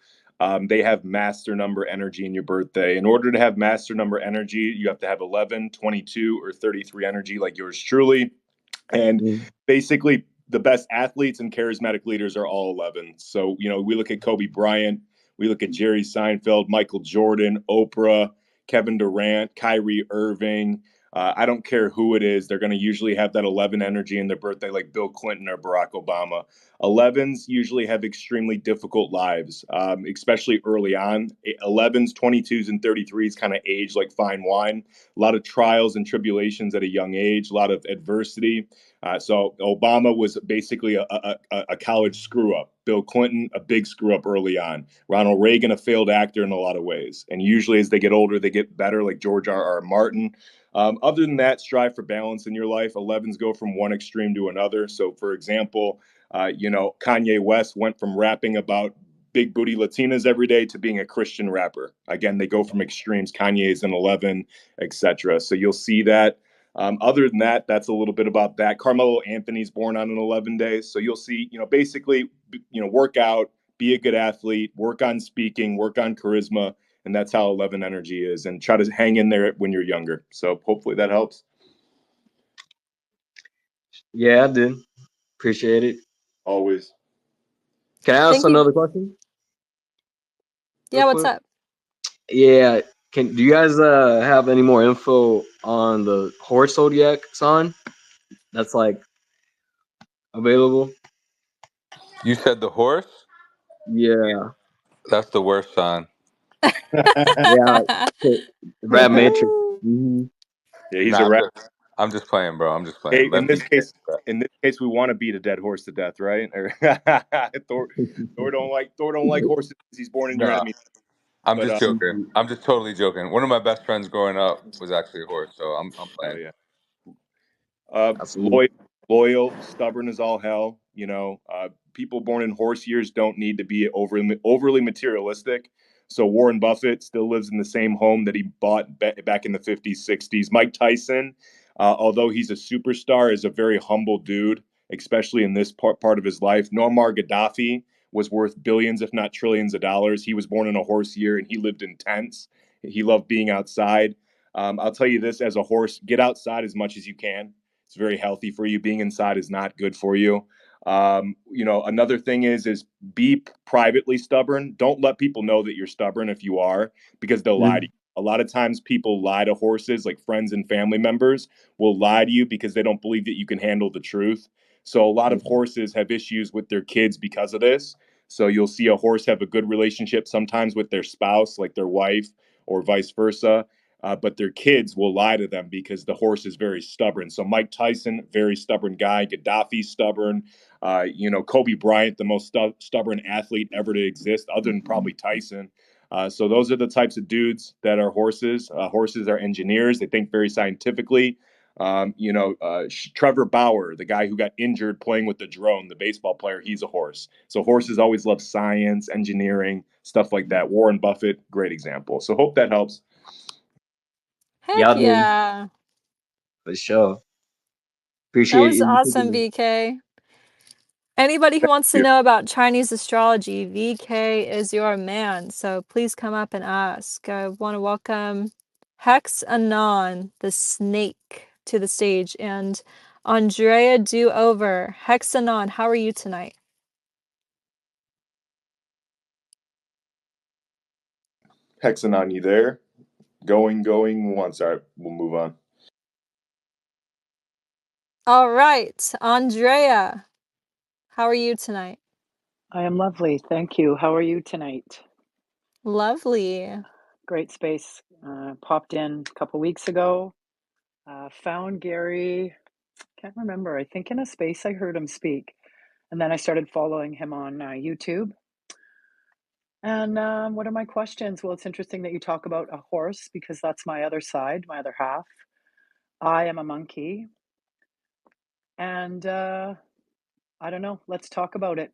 they have master number energy in your birthday. In order to have master number energy, you have to have 11, 22, or 33 energy like yours truly. And basically, the best athletes and charismatic leaders are all 11. So, we look at Kobe Bryant, we look at Jerry Seinfeld, Michael Jordan, Oprah, Kevin Durant, Kyrie Irving. I don't care who it is. They're going to usually have that 11 energy in their birthday, like Bill Clinton or Barack Obama. 11s usually have extremely difficult lives, especially early on. 11s, 22s, and 33s kind of age like fine wine. A lot of trials and tribulations at a young age, a lot of adversity. So Obama was basically a college screw up. Bill Clinton, a big screw up early on. Ronald Reagan, a failed actor in a lot of ways. And usually as they get older, they get better, like George R.R. Martin. Other than that, strive for balance in your life. 11s go from one extreme to another. So, for example, Kanye West went from rapping about big booty Latinas every day to being a Christian rapper. Again, they go from extremes. Kanye is an 11, etc. So you'll see that. Other than that, that's a little bit about that. Carmelo Anthony's born on an 11 day. So you'll see, basically, work out, be a good athlete, work on speaking, work on charisma. And that's how 11 energy is. And try to hang in there when you're younger. So hopefully that helps. Yeah, I did. Appreciate it. Always. Can I ask another question? Yeah, what's up? Yeah. Do you guys have any more info on the horse zodiac sign that's available? You said the horse? Yeah. That's the worst sign. Yeah. Brad Matrix. Yeah, he's a rat. I'm just playing, bro. I'm just Hey, playing. in Let this me. case, we want to beat a dead horse to death, right? Or Thor don't like horses. He's born in your Nah, enemy. I'm But just joking. I'm just totally joking. One of my best friends growing up was actually a horse, so I'm oh playing. yeah. Absolutely. Loyal, stubborn as all hell. People born in horse years don't need to be overly materialistic. So Warren Buffett still lives in the same home that he bought back in the 50s, 60s. Mike Tyson, although he's a superstar, is a very humble dude, especially in this part of his life. Muammar Gaddafi was worth billions, if not trillions of dollars. He was born in a horse year and he lived in tents. He loved being outside. I'll tell you this, as a horse, get outside as much as you can. It's very healthy for you. Being inside is not good for you. Another thing is be privately stubborn. Don't let people know that you're stubborn if you are, because they'll lie to you. A lot of times people lie to horses, like friends and family members will lie to you because they don't believe that you can handle the truth. So a lot of horses have issues with their kids because of this. So you'll see a horse have a good relationship sometimes with their spouse, like their wife, or vice versa. But their kids will lie to them because the horse is very stubborn. So Mike Tyson, very stubborn guy. Gaddafi, stubborn. Kobe Bryant, the most stubborn athlete ever to exist, other than probably Tyson. So those are the types of dudes that are horses. Horses are engineers. They think very scientifically. Trevor Bauer, the guy who got injured playing with the drone, the baseball player, he's a horse. So horses always love science, engineering, stuff like that. Warren Buffett, great example. So hope that helps. Heck Dude, yeah. for sure. That Appreciate was you. awesome, VK. Anybody who wants to know about Chinese astrology, VK is your man. So please come up and ask. I want to welcome Hex Anon, the snake, to the stage, and Andrea Do Over. Hex Anon, how are you tonight? Hexanon, you there? Going once. All right, we'll move on. All right, Andrea, how are you tonight? I am lovely. Thank you. How are you tonight? Lovely. Great space. Popped in a couple weeks ago. Found Gary, can't remember. I think in a space I heard him speak. And then I started following him on YouTube. And what are my questions? Well, it's interesting that you talk about a horse because that's my other side, my other half. I am a monkey. And I don't know. Let's talk about it.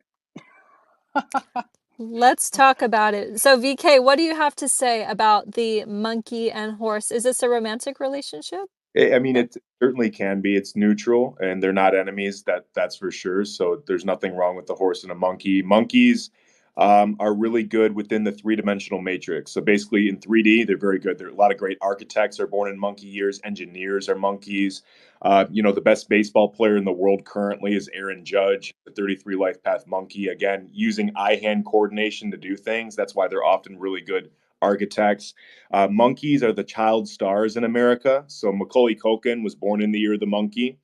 Let's talk about it. So, VK, what do you have to say about the monkey and horse? Is this a romantic relationship? I mean, it certainly can be. It's neutral, and they're not enemies. That's for sure. So there's nothing wrong with the horse and a monkey. Monkeys are really good within the three-dimensional matrix. So basically, in 3D, they're very good. There are a lot of great architects are born in monkey years. Engineers are monkeys. The best baseball player in the world currently is Aaron Judge, the 33 life path monkey. Again, using eye-hand coordination to do things. That's why they're often really good architects. Monkeys are the child stars in America. So Macaulay Culkin was born in the year of the monkey.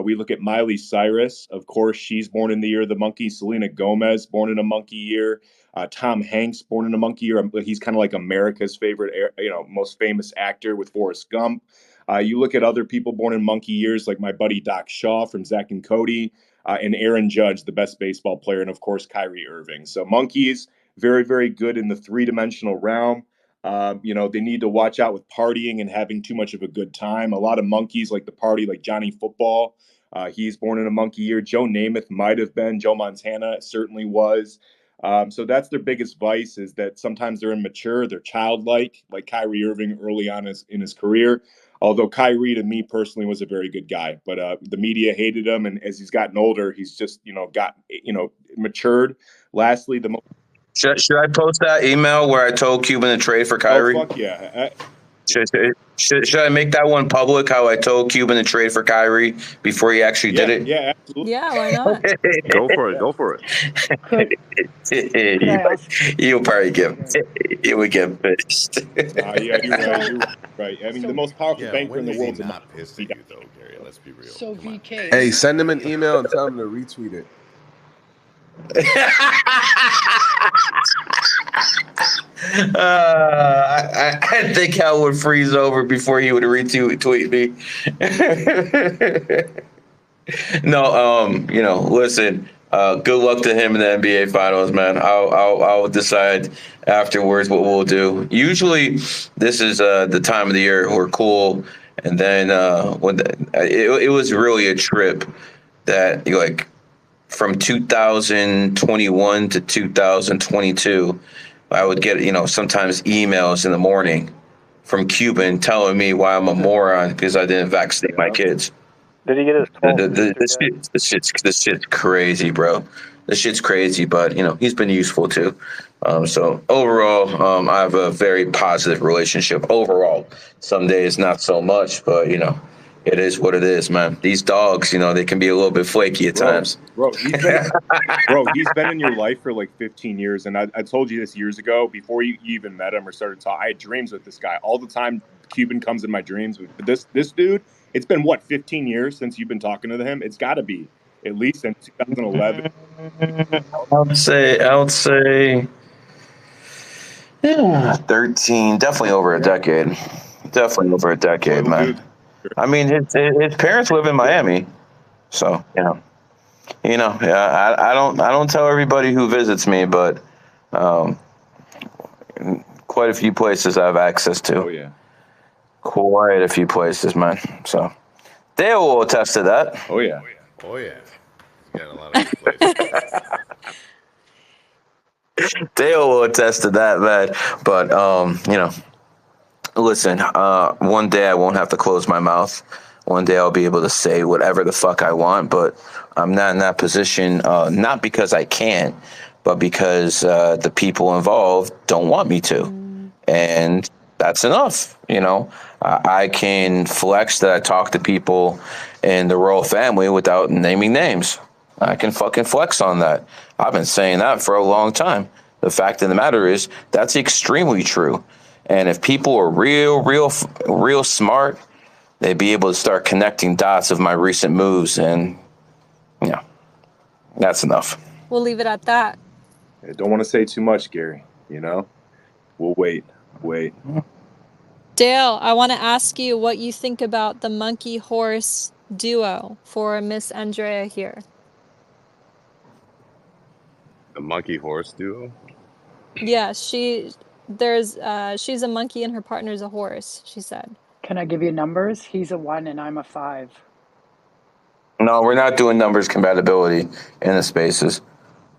We look at Miley Cyrus. Of course, she's born in the year of the monkey. Selena Gomez, born in a monkey year. Tom Hanks, born in a monkey year. He's kind of like America's favorite, most famous actor with Forrest Gump. You look at other people born in monkey years, like my buddy Doc Shaw from Zack and Cody, and Aaron Judge, the best baseball player, and of course Kyrie Irving. So monkeys, very, very good in the three-dimensional realm. They need to watch out with partying and having too much of a good time. A lot of monkeys like to party, like Johnny Football. He's born in a monkey year. Joe Namath might have been. Joe Montana certainly was. So that's their biggest vice, is that sometimes they're immature, they're childlike, like Kyrie Irving early on in his career. Although Kyrie, to me personally, was a very good guy, but the media hated him, and as he's gotten older, he's just matured. Lastly, the most. Should I post that email where I told Cuban to trade for Kyrie? Oh, fuck yeah. Should I make that one public, how I told Cuban to trade for Kyrie before he actually did it? Yeah, absolutely. Yeah, why not? Go for it. Go for it. Could I ask? You'll probably you would get pissed. Yeah, you're right. You're right. I mean, the most powerful banker in the world is not pissed at you, though, Gary. Let's be real. So VK. Hey, send him an email and tell him to retweet it. I think I would freeze over before he would retweet me. No, listen. Good luck to him in the NBA Finals, man. I'll decide afterwards what we'll do. Usually, this is the time of the year we're cool, and then it was really a trip that like from 2021 to 2022, I would get sometimes emails in the morning from Cuban telling me why I'm a moron because I didn't vaccinate my kids. Did he get his 12th booster yet? This shit's crazy, bro. This shit's crazy, but he's been useful too. So overall, I have a very positive relationship. Overall, some days not so much, but it is what it is, man. These dogs, they can be a little bit flaky at times. Bro, he's been in your life for like 15 years, and I told you this years ago before you even met him or started talking. I had dreams with this guy all the time. Cuban comes in my dreams. But this dude, it's been 15 years since you've been talking to him. It's got to be at least since 2011. I would say 13, definitely over a decade. Definitely over a decade, man. I mean, his parents live in Miami, so yeah. I don't tell everybody who visits me, but quite a few places I have access to. Oh yeah, quite a few places, man. So Dale will attest to that. Oh yeah. Oh yeah. You got a lot of good places. Dale will attest to that, man. But listen, one day I won't have to close my mouth. One day I'll be able to say whatever the fuck I want, but I'm not in that position, not because I can't, but because the people involved don't want me to. And that's enough. I can flex that I talk to people in the royal family without naming names. I can fucking flex on that. I've been saying that for a long time. The fact of the matter is, that's extremely true. And if people are real smart, they'd be able to start connecting dots of my recent moves. And, that's enough. We'll leave it at that. I don't want to say too much, Gary. We'll wait. Dale, I want to ask you what you think about the monkey horse duo for Miss Andrea here. The monkey horse duo? Yeah, she's a monkey and her partner's a horse, she said. Can I give you numbers? He's a 1 and I'm a 5. No, we're not doing numbers compatibility in the spaces.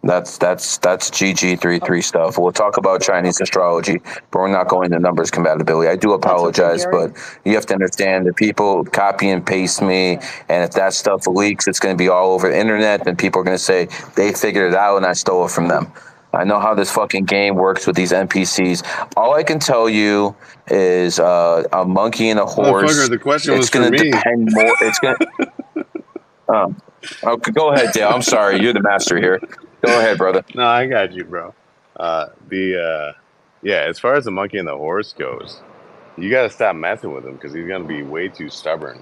That's GG33 stuff. We'll talk about Chinese astrology, but we're not going to numbers compatibility. I do apologize, okay, but you have to understand that people copy and paste me, and if that stuff leaks, it's going to be all over the internet, and people are going to say they figured it out and I stole it from them. I know how this fucking game works with these NPCs. All I can tell you is a monkey and a horse. The question was going for to me. depend more. It's going to... okay, go ahead, Dale. I'm sorry. You're the master here. Go ahead, brother. No, I got you, bro. As far as the monkey and the horse goes, you got to stop messing with him because he's going to be way too stubborn.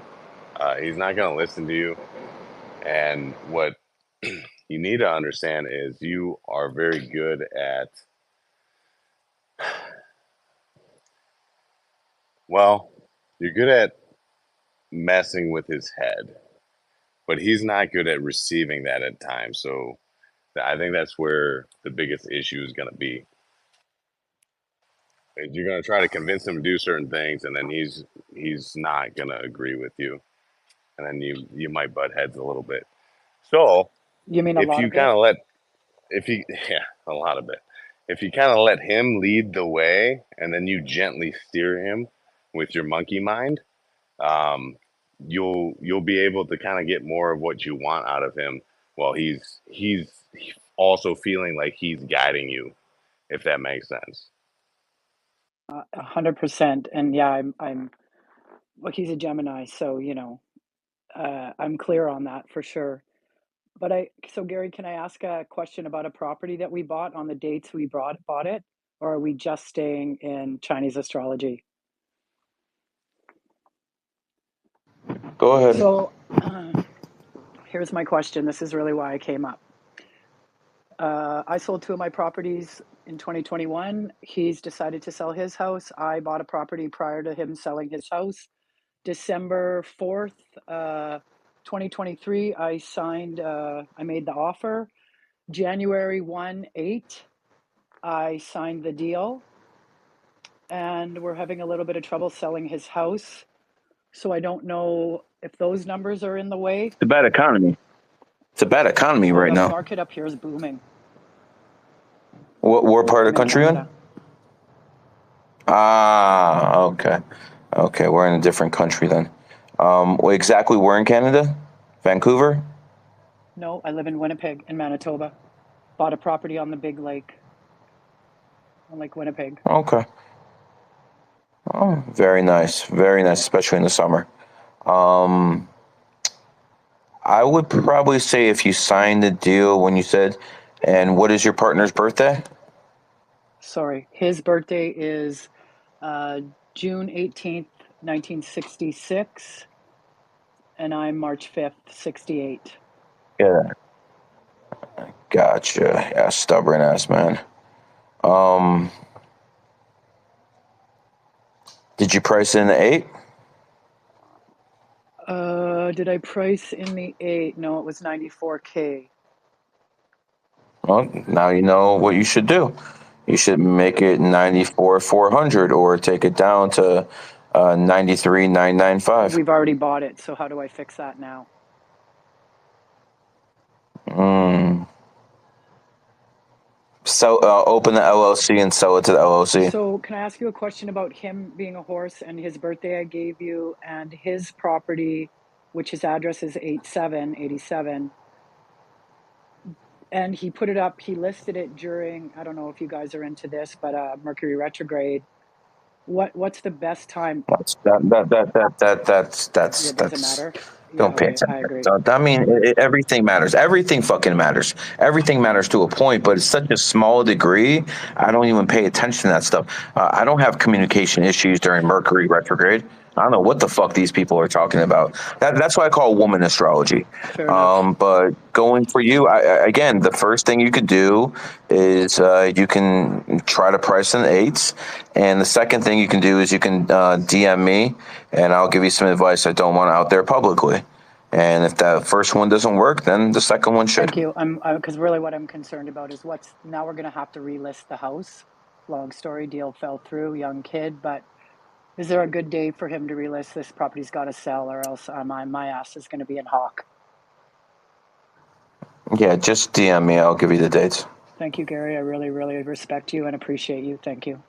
He's not going to listen to you. And what you need to understand is you are very good at, you're good at messing with his head, but he's not good at receiving that at times. So I think that's where the biggest issue is going to be. You're going to try to convince him to do certain things, and then he's not going to agree with you, and then you might butt heads a little bit. So you mean a lot of it? A lot of it. If you kind of let him lead the way, and then you gently steer him with your monkey mind, you'll be able to kind of get more of what you want out of him, while he's also feeling like he's guiding you, if that makes sense. 100%. And yeah, I'm look, he's a Gemini, so I'm clear on that for sure. But so Gary, can I ask a question about a property that we bought on the dates we bought it, or are we just staying in Chinese astrology? Go ahead. So here's my question. This is really why I came up. I sold 2 of my properties in 2021. He's decided to sell his house. I bought a property prior to him selling his house. December 4th, 2023, I made the offer. January 8, I signed the deal. And we're having a little bit of trouble selling his house. So I don't know if those numbers are in the way. It's a bad economy. It's a bad economy right The now. market up here is booming. What part of the country Canada. Ah, okay. Okay, we're in a different country then. Exactly where in Canada? Vancouver? No, I live in Winnipeg in Manitoba. Bought a property on the big lake, on Lake Winnipeg. Okay. Oh, very nice. Very nice, especially in the summer. I would probably say if you signed the deal when you said, and what is your partner's birthday? Sorry, his birthday is June 18th, 1966, and I'm March 5th, 68. Yeah. Gotcha. Yeah, stubborn ass man. Did you price in the 8? Did I price in the 8? No, it was 94K. Well, now you know what you should do. You should make it 94,400 or take it down to 93,995. We've already bought it, so how do I fix that now? So open the LLC and sell it to the LLC. So can I ask you a question about him being a horse and his birthday I gave you and his property, which his address is 8787. And he put it up, he listed it during, I don't know if you guys are into this, but Mercury retrograde. What's the best time? That's It doesn't matter. don't pay Okay, attention. I agree. I mean, everything matters. Everything fucking matters. Everything matters to a point, but it's such a small degree. I don't even pay attention to that stuff. I don't have communication issues during Mercury retrograde. I don't know what the fuck these people are talking about. That's why I call woman astrology. Fair enough. But going for you, again, the first thing you could do is you can try to price in 8s. And the second thing you can do is you can DM me, and I'll give you some advice I don't want out there publicly. And if that first one doesn't work, then the second one should. Thank you. Because really what I'm concerned about is now we're going to have to relist the house. Long story, deal fell through, young kid, but is there a good day for him to relist? This property's got to sell, or else my ass is going to be in hawk. Yeah, just DM me. I'll give you the dates. Thank you, Gary. I really, really respect you and appreciate you. Thank you.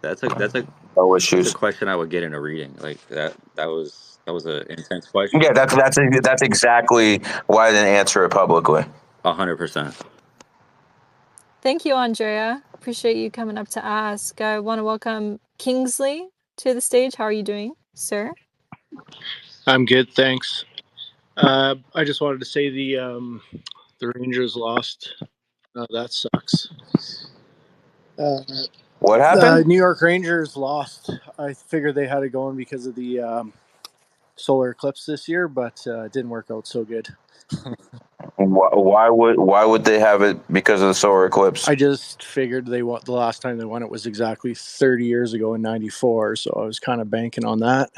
That's a No issues. That's a question I would get in a reading. Like that was an intense question. Yeah, that's exactly why I didn't answer it publicly. 100%. Thank you, Andrea. Appreciate you coming up to ask. I want to welcome Kingsley to the stage. How are you doing, sir? I'm good, thanks. I just wanted to say the Rangers lost. That sucks. What The happened? New York Rangers lost. I figured they had it going because of the solar eclipse this year, but it didn't work out so good. Why would they have it because of the solar eclipse? I just figured the last time they won it was exactly 30 years ago in '94, so I was kind of banking on that.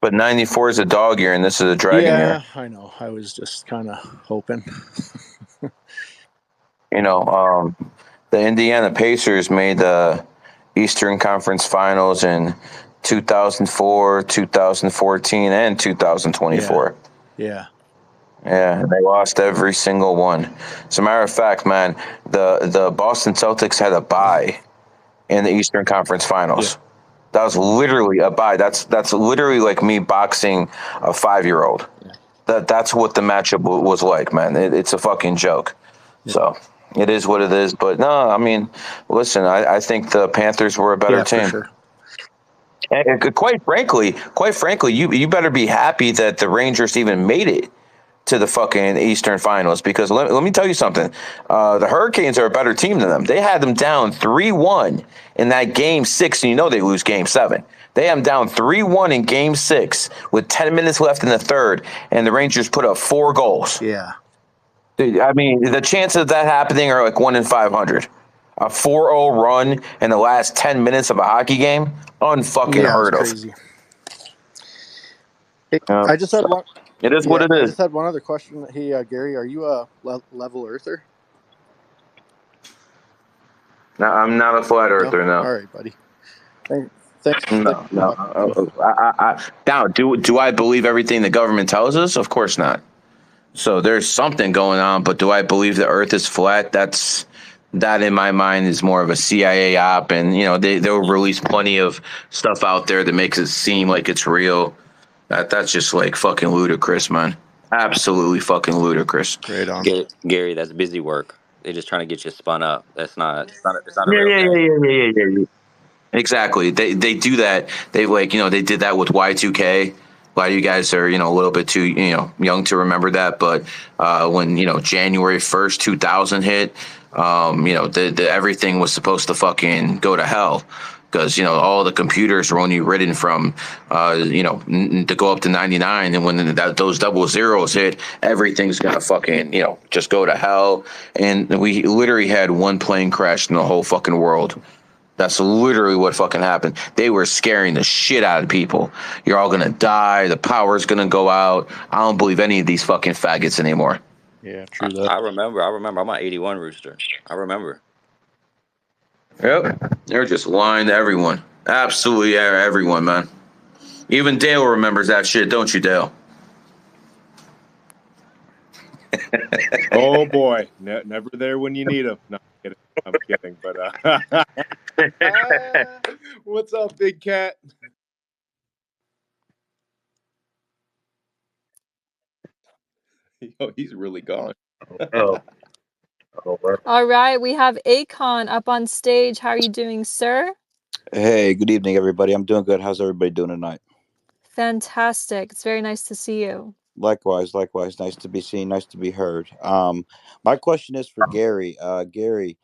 But 94 is a dog year and this is a dragon year. Yeah, I know. I was just kind of hoping. The Indiana Pacers made the Eastern Conference Finals in 2004, 2014, and 2024. Yeah. Yeah, they lost every single one. As a matter of fact, man, the Boston Celtics had a bye in the Eastern Conference Finals. Yeah. That was literally a bye. That's literally like me boxing a 5-year-old. Yeah. That's what the matchup was like, man. It's a fucking joke. Yeah. So it is what it is. But no, I mean, listen, I think the Panthers were a better team. For sure. And quite frankly, you better be happy that the Rangers even made it to the fucking Eastern Finals, because let me tell you something. The Hurricanes are a better team than them. They had them down 3-1 in that Game 6, and they lose Game 7. They had them down 3-1 in Game 6 with 10 minutes left in the third, and the Rangers put up 4 goals. Yeah. I mean, the chances of that happening are like 1 in 500. A 4-0 run in the last 10 minutes of a hockey game, unfucking Yeah, it's heard of. crazy. Hey, Yeah. I just had one. It is what Yeah, it I is. just had one other question. Hey, Gary, are you a level earther? No, I'm not a flat No. earther. No, All right, buddy. Thanks. no, no. Talking. Now, do I believe everything the government tells us? Of course not. So there's something going on, but do I believe the Earth is flat? That in my mind is more of a CIA op, and they'll release plenty of stuff out there that makes it seem like it's real. That's just like fucking ludicrous, man. Absolutely fucking ludicrous. Right on. Gary, that's busy work. They're just trying to get you spun up. That's not. It's not a Yeah, real yeah, thing. yeah, yeah, yeah, yeah, yeah. Exactly. They do that. They they did that with Y2K. A lot of you guys are a little bit too young to remember that, but when January 1st 2000 hit, the everything was supposed to fucking go to hell because all the computers were only written from to go up to 99, and when those double zeros hit, everything's gonna fucking just go to hell. And we literally had one plane crash in the whole fucking world. That's literally what fucking happened. They were scaring the shit out of people. You're all gonna die. The power's gonna go out. I don't believe any of these fucking faggots anymore. Yeah, true that. I remember. I'm an 81 rooster. I remember. Yep. They're just lying to everyone. Absolutely everyone, man. Even Dale remembers that shit, don't you, Dale? Oh boy, never there when you need him. No, I'm kidding. But what's up, Big Cat? Yo, he's really gone. Oh. All right, we have Akon up on stage. How are you doing, sir? Hey, good evening, everybody. I'm doing good. How's everybody doing tonight? Fantastic. It's very nice to see you. Likewise. Nice to be seen. Nice to be heard. My question is for Gary. Gary,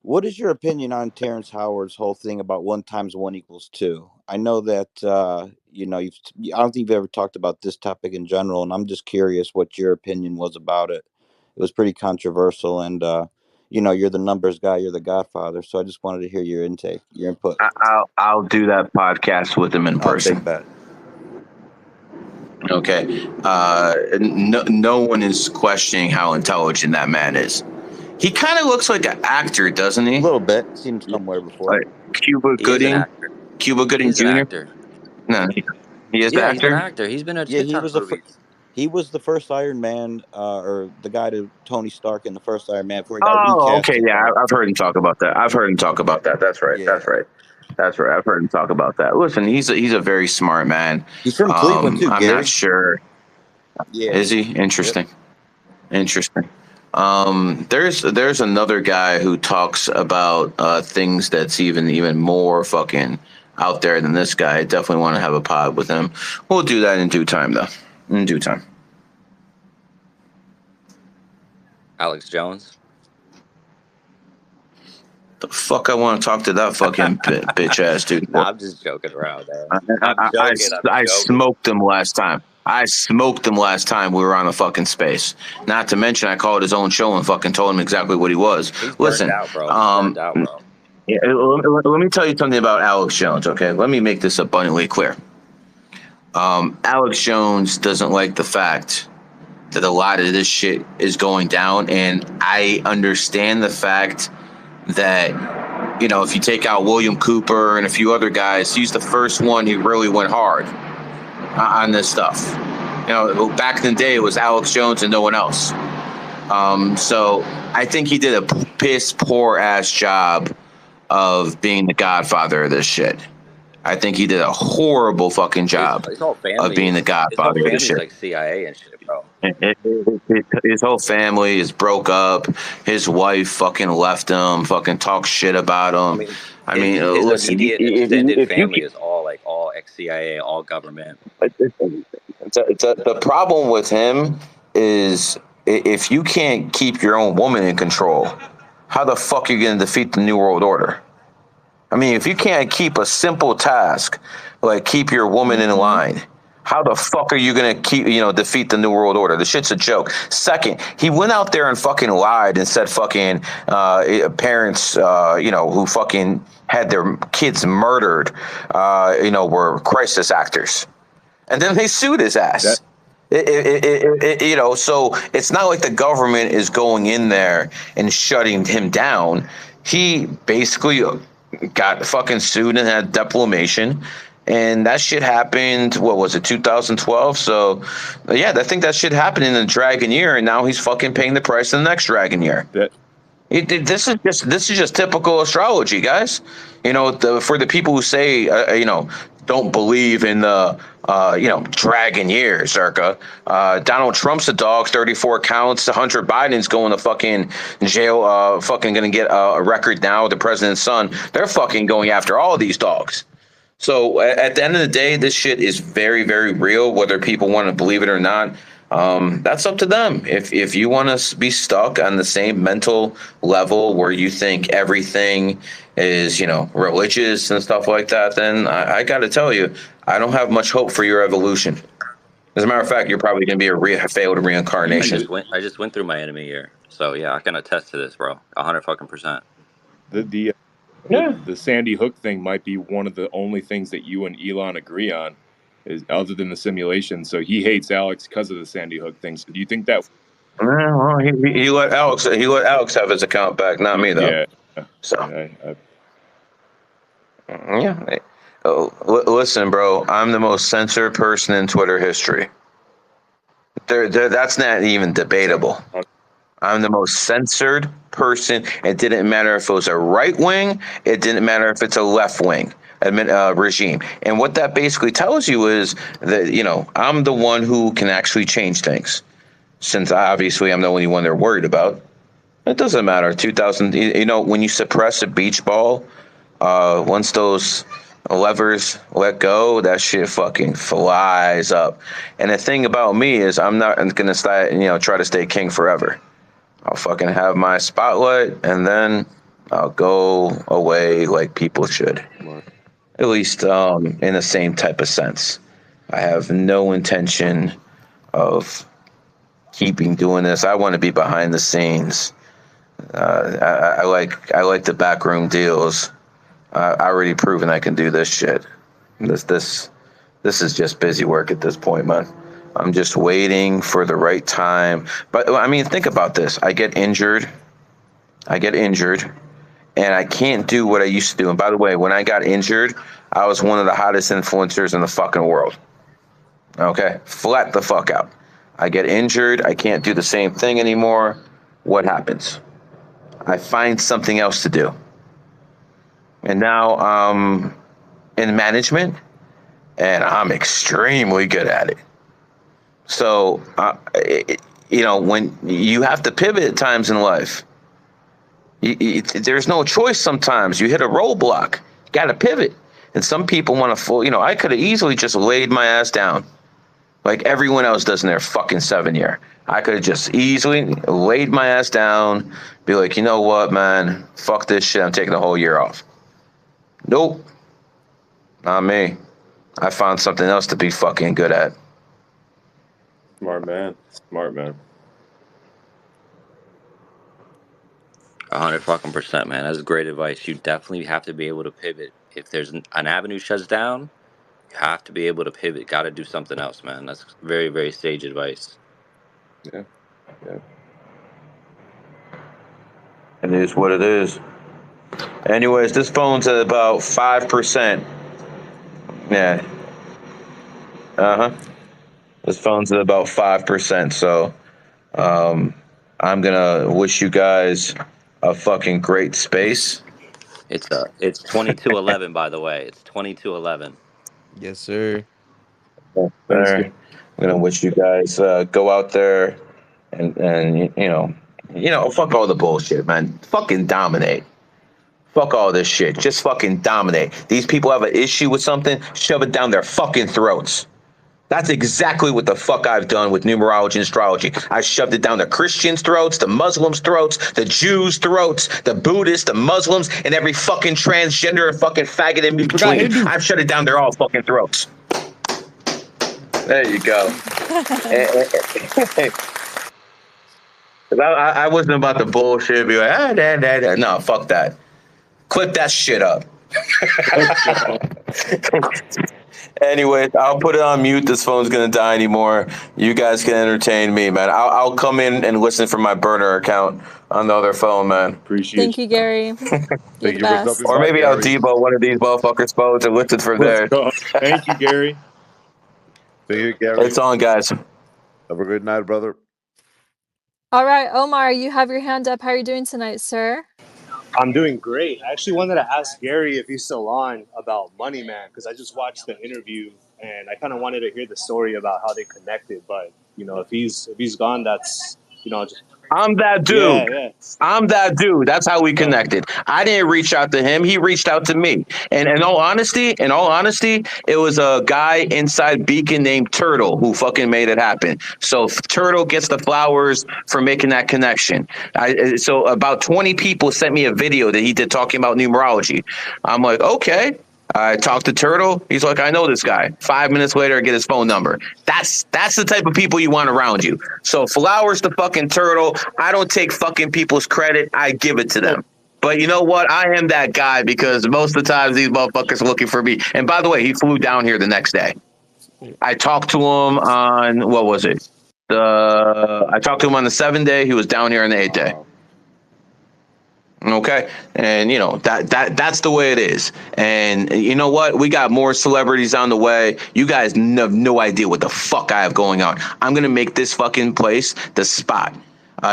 what is your opinion on Terrence Howard's whole thing about 1 × 1 = 2? I know that I don't think you've ever talked about this topic in general, and I'm just curious what your opinion was about it. It was pretty controversial, and you're the numbers guy, you're the Godfather, so I just wanted to hear your input. I'll do that podcast with him in person. Big bet. Okay. No one is questioning how intelligent that man is. He kind of looks like an actor, doesn't he? A little bit. Seen him somewhere before. Like Cuba He is an Gooding. actor. Cuba Gooding He's an Jr. actor. No, he is the Yeah, he's an actor. actor. He's been in Yeah, shit ton of movies. he was the first Iron Man, or the guy to Tony Stark in the first Iron Man before he got Oh, recast. okay. Yeah, I've heard him talk about that. That's right. Yeah. That's right. I've heard him talk about that. Listen, he's a very smart man. He's from Cleveland too, I'm Gary. not sure. Yeah. Is he? Interesting. Yep. Interesting. There's another guy who talks about things that's even more fucking out there than this guy. I definitely want to have a pod with him. We'll do that in due time, though. In due time. Alex Jones. The fuck I want to talk to that fucking bitch ass dude. Nah, I'm just joking around, man. I smoked him last time. I smoked him last time we were on a fucking space. Not to mention, I called his own show and fucking told him exactly what he was. He's Listen, burned out, bro. Yeah, let me tell you something about Alex Jones, okay? Let me make this abundantly clear. Alex Jones doesn't like the fact that a lot of this shit is going down, and I understand the fact that, if you take out William Cooper and a few other guys, he's the first one who really went hard on this stuff. Back in the day, it was Alex Jones and no one else. So I think he did a piss poor ass job of being the godfather of this shit. I think he did a horrible fucking job of being the godfather of this shit. Like CIA and shit, bro. His whole family is broke up. His wife fucking left him. Fucking talks shit about him. I mean, his listen, immediate extended family is all ex-CIA, all government. The problem with him is if you can't keep your own woman in control, how the fuck are you going to defeat the New World Order? I mean, if you can't keep a simple task like keep your woman in line, How the fuck are you gonna defeat the New World Order? The shit's a joke. Second, he went out there and fucking lied and said fucking parents, who fucking had their kids murdered, were crisis actors, and then they sued his ass. So it's not like the government is going in there and shutting him down. He basically got fucking sued and had defamation. And that shit happened, what was it, 2012? So, yeah, I think that shit happened in the Dragon Year, and now he's fucking paying the price in the next Dragon Year. This is just typical astrology, guys. For the people who say, don't believe in the, Dragon Year, Zerka. Donald Trump's a dog, 34 counts. Hunter Biden's going to fucking jail, fucking going to get a record now, the president's son. They're fucking going after all of these dogs. So at the end of the day, this shit is very, very real, whether people want to believe it or not. That's up to them. If you want to be stuck on the same mental level where you think everything is, religious and stuff like that, then I got to tell you, I don't have much hope for your evolution. As a matter of fact, you're probably going to be a failed reincarnation. I just went through my enemy year, so yeah, I can attest to this, bro. 100%. The Sandy Hook thing might be one of the only things that you and Elon agree on, is other than the simulation. So he hates Alex because of the Sandy Hook thing. So do you think that? Well, he let Alex have his account back, not me though. Yeah. So. Yeah. Listen, bro. I'm the most censored person in Twitter history. That's not even debatable. I'm the most censored person. It didn't matter if it was a right wing. It didn't matter if it's a left wing regime. And what that basically tells you is that, I'm the one who can actually change things. Since obviously I'm the only one they're worried about. It doesn't matter. 2000, when you suppress a beach ball, once those levers let go, that shit fucking flies up. And the thing about me is I'm not going to try to stay king forever. I'll fucking have my spotlight, and then I'll go away like people should. At least in the same type of sense. I have no intention of keeping doing this. I want to be behind the scenes. I like the backroom deals. I already proven I can do this shit. This is just busy work at this point, man. I'm just waiting for the right time. But I mean, think about this. I get injured, and I can't do what I used to do. And by the way, when I got injured, I was one of the hottest influencers in the fucking world. Okay? Flat the fuck out. I get injured. I can't do the same thing anymore. What happens? I find something else to do. And now I'm in management, and I'm extremely good at it. So, when you have to pivot at times in life, there's no choice sometimes. You hit a roadblock. You got to pivot. And some people want to I could have easily just laid my ass down like everyone else does in their fucking 7 year. I could have just easily laid my ass down, be like, you know what, man? Fuck this shit. I'm taking the whole year off. Nope. Not me. I found something else to be fucking good at. Smart man. 100%, man. That's great advice. You definitely have to be able to pivot. If there's an avenue shuts down, you have to be able to pivot. Got to do something else, man. That's very, very sage advice. Yeah. It is what it is. Anyways, this phone's at about 5%. Yeah. This phone's at about 5%. So, I'm gonna wish you guys a fucking great space. It's 2211, by the way. It's 2211. Yes, sir. I'm gonna wish you guys go out there and fuck all the bullshit, man. Fucking dominate. Fuck all this shit. Just fucking dominate. These people have an issue with something, shove it down their fucking throats. That's exactly what the fuck I've done with numerology and astrology. I shoved it down the Christians' throats, the Muslims' throats, the Jews' throats, the Buddhists, the Muslims, and every fucking transgender and fucking faggot in between. I've shut it down their all fucking throats. There you go. I wasn't about to bullshit. Be like, no, fuck that. Clip that shit up. Anyways, I'll put it on mute. This phone's gonna die anymore. You guys can entertain me, man. I'll come in and listen from my burner account on the other phone, man. Appreciate Thank you, Gary. You're Thank the you for stopping best. Or by, maybe I'll Gary. debo one of these motherfuckers' phones and listen from Let's there. go. Thank you, Gary. Thank you, Gary. It's on, guys. Have a good night, brother. All right, Omar, you have your hand up. How are you doing tonight, sir? I'm doing great. I actually wanted to ask Gary if he's still on about Money Man because I just watched the interview and I kind of wanted to hear the story about how they connected. But you know, if he's gone, that's just I'm that dude. yeah. I'm that dude. That's how we connected. I didn't reach out to him. He reached out to me. And in all honesty, it was a guy inside Beacon named Turtle who fucking made it happen. So Turtle gets the flowers for making that connection. So about 20 people sent me a video that he did talking about numerology. I'm like, okay. I talked to Turtle. He's like, I know this guy. 5 minutes later, I get his phone number. That's the type of people you want around you. So flowers to fucking Turtle. I don't take fucking people's credit. I give it to them. But you know what? I am that guy because most of the times these motherfuckers are looking for me. And by the way, he flew down here the next day. I talked to him on, what was it? I talked to him on the 7th day. He was down here on the 8th day. Okay, and you know that's the way it is. And you know what? We got more celebrities on the way. You guys have no idea what the fuck I have going on. I'm gonna make this fucking place the spot.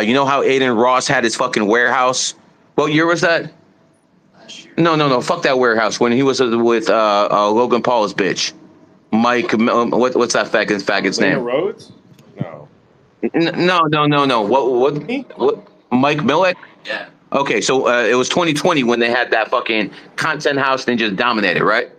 You know how Aiden Ross had his fucking warehouse? What year was that? No. Fuck that warehouse. When he was with Logan Paul's bitch, Mike. What's that faggot's Lena name? Rhodes? No. No. What? Mike Millick? Yeah. Okay, so it was 2020 when they had that fucking content house and just dominated, right?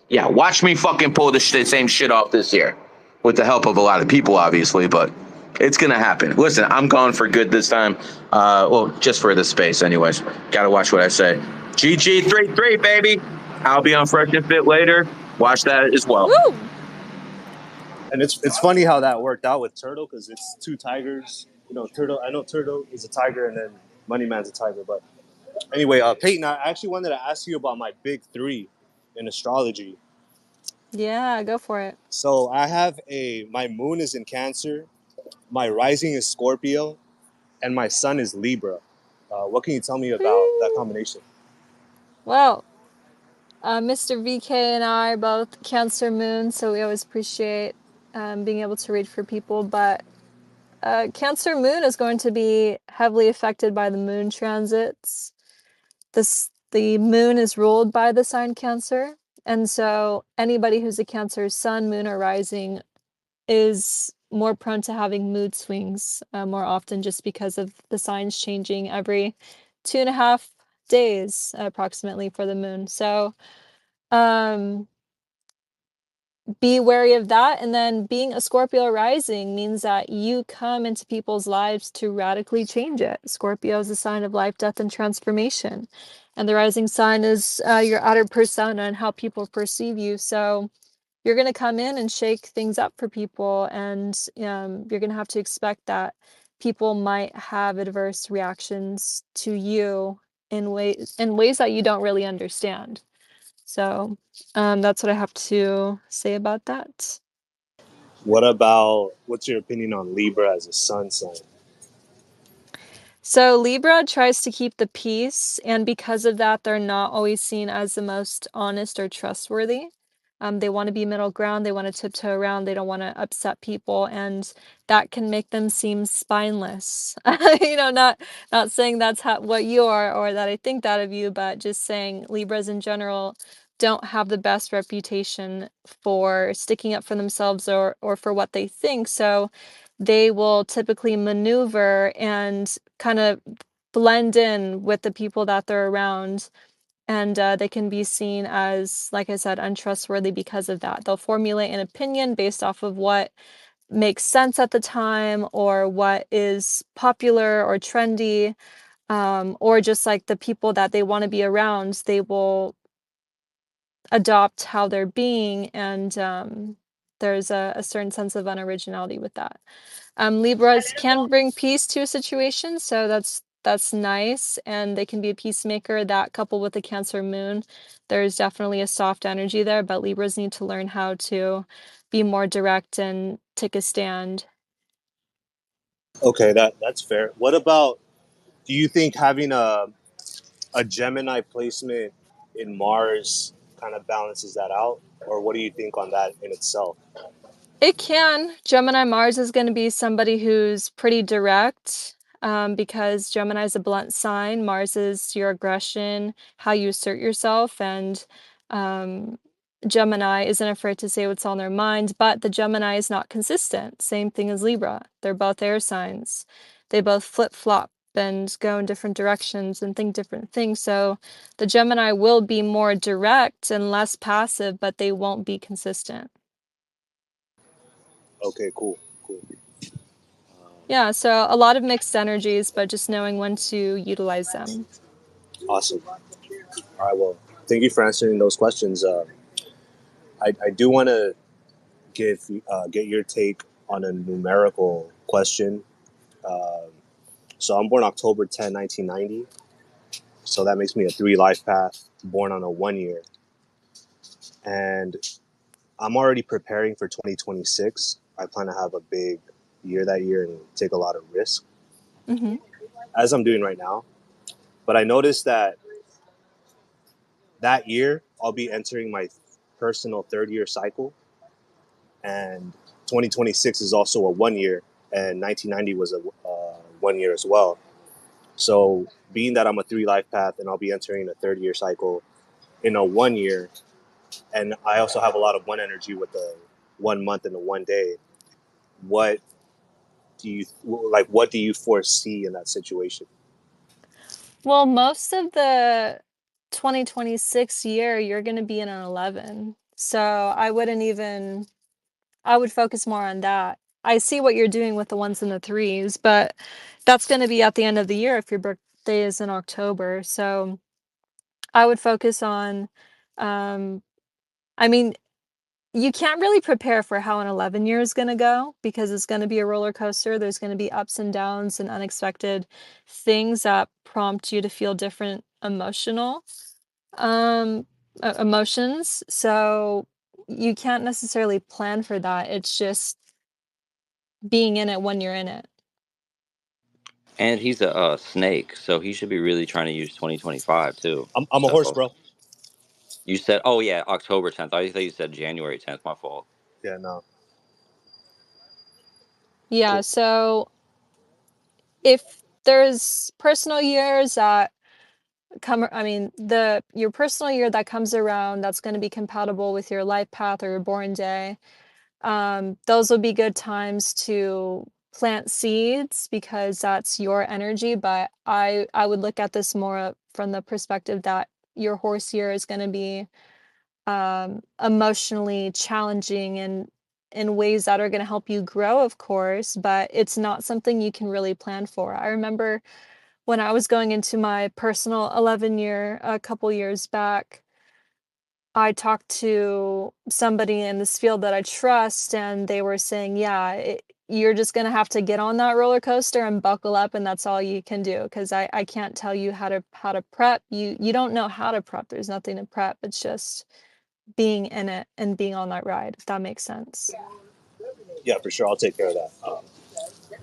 Yeah, watch me fucking pull the same shit off this year, with the help of a lot of people, obviously, but it's gonna happen. Listen, I'm gone for good this time. Well, just for the space, anyways. Gotta watch what I say. GG33, baby. I'll be on Fresh and Fit later. Watch that as well. Woo! And it's funny how that worked out with Turtle because it's two tigers. You know, I know Turtle is a tiger and then Money Man's a tiger. But anyway, Peyton, I actually wanted to ask you about my big 3 in astrology. Yeah, go for it. So I have my moon is in Cancer, my rising is Scorpio, and my sun is Libra. What can you tell me about that combination? Well, Mr. VK and I are both Cancer moon, so we always appreciate being able to read for people. But Cancer moon is going to be heavily affected by the moon transits. The moon is ruled by the sign Cancer, and so anybody who's a Cancer sun, moon, or rising is more prone to having mood swings more often just because of the signs changing every 2.5 days approximately for the moon. So be wary of that. And then being a Scorpio rising means that you come into people's lives to radically change it. Scorpio is a sign of life, death, and transformation. And the rising sign is your outer persona and how people perceive you. So you're going to come in and shake things up for people. And you're going to have to expect that people might have adverse reactions to you in ways that you don't really understand. So that's what I have to say about that. What's your opinion on Libra as a sun sign? So Libra tries to keep the peace, and because of that, they're not always seen as the most honest or trustworthy. They want to be middle ground. They want to tiptoe around. They don't want to upset people, and that can make them seem spineless. Not saying that's what you are or that I think that of you, but just saying Libras in general don't have the best reputation for sticking up for themselves or for what they think. So they will typically maneuver and kind of blend in with the people that they're around. And they can be seen as, like I said, untrustworthy because of that. They'll formulate an opinion based off of what makes sense at the time or what is popular or trendy, or just like the people that they want to be around, they will adopt how they're being, and there's a certain sense of unoriginality with that. Libras can bring peace to a situation, so that's nice, and they can be a peacemaker. That coupled with the Cancer moon, there's definitely a soft energy there, but Libras need to learn how to be more direct and take a stand. Okay, that's fair. What about, do you think having a Gemini placement in Mars kind of balances that out? Or what do you think on that in itself? It can. Gemini Mars is going to be somebody who's pretty direct, because Gemini is a blunt sign. Mars is your aggression, how you assert yourself, and Gemini isn't afraid to say what's on their mind, but the Gemini is not consistent. Same thing as Libra. They're both air signs. They both flip-flop and go in different directions and think different things. So the Gemini will be more direct and less passive, but they won't be consistent. Okay, cool. Yeah, so a lot of mixed energies, but just knowing when to utilize them. Awesome. All right, well, thank you for answering those questions. I do want to get your take on a numerical question. So I'm born October 10, 1990. So that makes me a 3 life path, born on a 1 year. And I'm already preparing for 2026. I plan to have a big year that year and take a lot of risk, Mm-hmm. as I'm doing right now. But I noticed that year I'll be entering my personal 3rd-year cycle, and 2026 is also a 1 year, and 1990 was a 1 year as well. So, being that I'm a 3 life path and I'll be entering a 3rd-year cycle in a 1 year, and I also have a lot of 1 energy with the 1 month and the 1 day. What do you like? What do you foresee in that situation? Well, most of the 2026 year, you're going to be in an 11. So I would focus more on that. I see what you're doing with the 1s and the 3s, but that's going to be at the end of the year if your birthday is in October. So I would focus on, I mean, you can't really prepare for how an 11 year is going to go because it's going to be a roller coaster. There's going to be ups and downs and unexpected things that prompt you to feel different emotions. So you can't necessarily plan for that. It's just being in it when you're in it. And he's a snake, so he should be really trying to use 2025 too. I'm a horse, So bro. you said, oh yeah, October 10th. I thought you said January 10th. My fault. Yeah, no, Yeah. cool. So if there's personal years that your personal year that comes around that's going to be compatible with your life path or your born day, those will be good times to plant seeds because that's your energy. But I would look at this more from the perspective that your horse year is going to be emotionally challenging and in ways that are going to help you grow, of course, but it's not something you can really plan for. I remember when I was going into my personal 11 year a couple years back, I talked to somebody in this field that I trust, and they were saying, yeah, you're just going to have to get on that roller coaster and buckle up, and that's all you can do. Because I can't tell you how to prep. You don't know how to prep. There's nothing to prep. It's just being in it and being on that ride, if that makes sense. Yeah, for sure. I'll take care of that.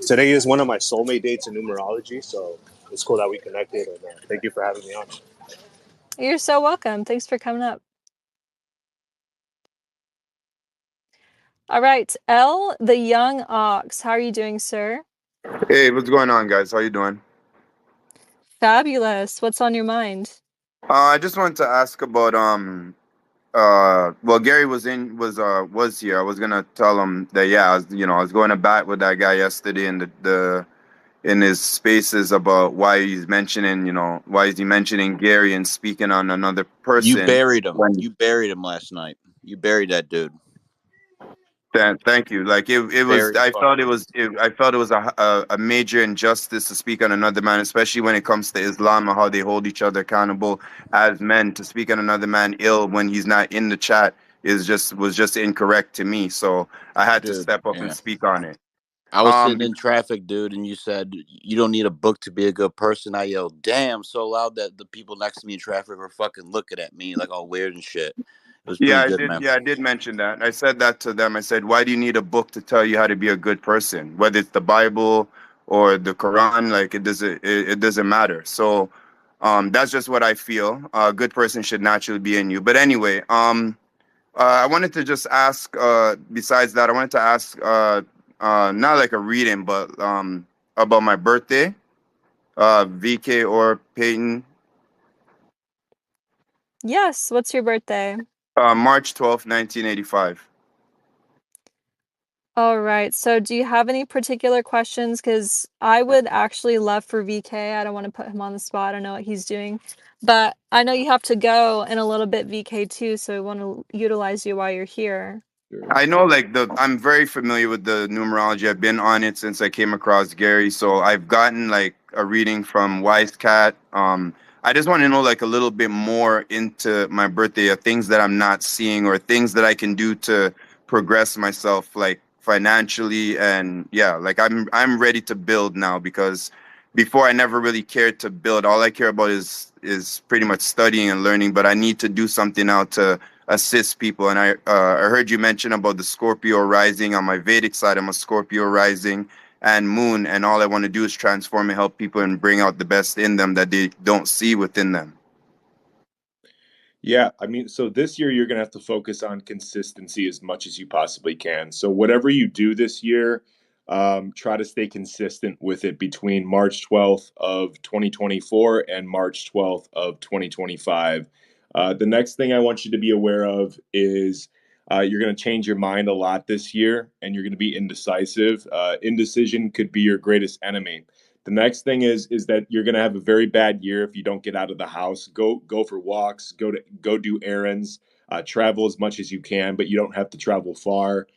Today is one of my soulmate dates in numerology, so it's cool that we connected. And thank you for having me on. You're so welcome. Thanks for coming up. All right, L, the young ox. How are you doing, sir? Hey, what's going on, guys? How you doing? Fabulous. What's on your mind? I just wanted to ask about well, Gary was here. I was gonna tell him that I was going to bat with that guy yesterday in the in his spaces about why is he mentioning Gary and speaking on another You person buried him. when. You buried him last night. You buried that dude. Thank you. Like it was. Very I felt it fucking. was. I felt it was a major injustice to speak on another man, especially when it comes to Islam and how they hold each other accountable as men. To speak on another man ill when he's not in the chat was just incorrect to me. So I had to Dude, step up and yeah. speak on it. I was Um, sitting in traffic, dude, and you said you don't need a book to be a good person. I yelled, "Damn!" so loud that the people next to me in traffic were fucking looking at me like all weird and shit. It was Yeah, pretty I good, did. man. Yeah, I did mention that. I said that to them. I said, "Why do you need a book to tell you how to be a good person? Whether it's the Bible or the Quran, like it doesn't matter." So, that's just what I feel. A good person should naturally be in you. But anyway, I wanted to just ask. Besides that, I wanted to ask, not like a reading, but about my birthday. VK or Peyton. Yes, what's your birthday? March 12th, 1985. All right. So do you have any particular questions? Because I would actually love for VK. I don't want to put him on the spot. I know what he's doing. But I know you have to go in a little bit, VK, too. So I want to utilize you while you're here. I know, like I'm very familiar with the numerology. I've been on it since I came across Gary. So I've gotten like a reading from Wise Cat. I just want to know like a little bit more into my birthday, things that I'm not seeing or things that I can do to progress myself, like financially, and yeah, like I'm ready to build now because before I never really cared to build. All I care about is pretty much studying and learning. But I need to do something now to assist people. And I heard you mention about the Scorpio rising. On my Vedic side, I'm a Scorpio rising and moon, and all I want to do is transform and help people and bring out the best in them that they don't see within them. Yeah, I mean, so this year you're going to have to focus on consistency as much as you possibly can. So whatever you do this year, try to stay consistent with it between March 12th of 2024 and March 12th of 2025. The next thing I want you to be aware of is you're going to change your mind a lot this year, and you're going to be indecisive. Indecision could be your greatest enemy. The next thing is that you're going to have a very bad year if you don't get out of the house. Go for walks. Go do errands. Travel as much as you can, but you don't have to travel far.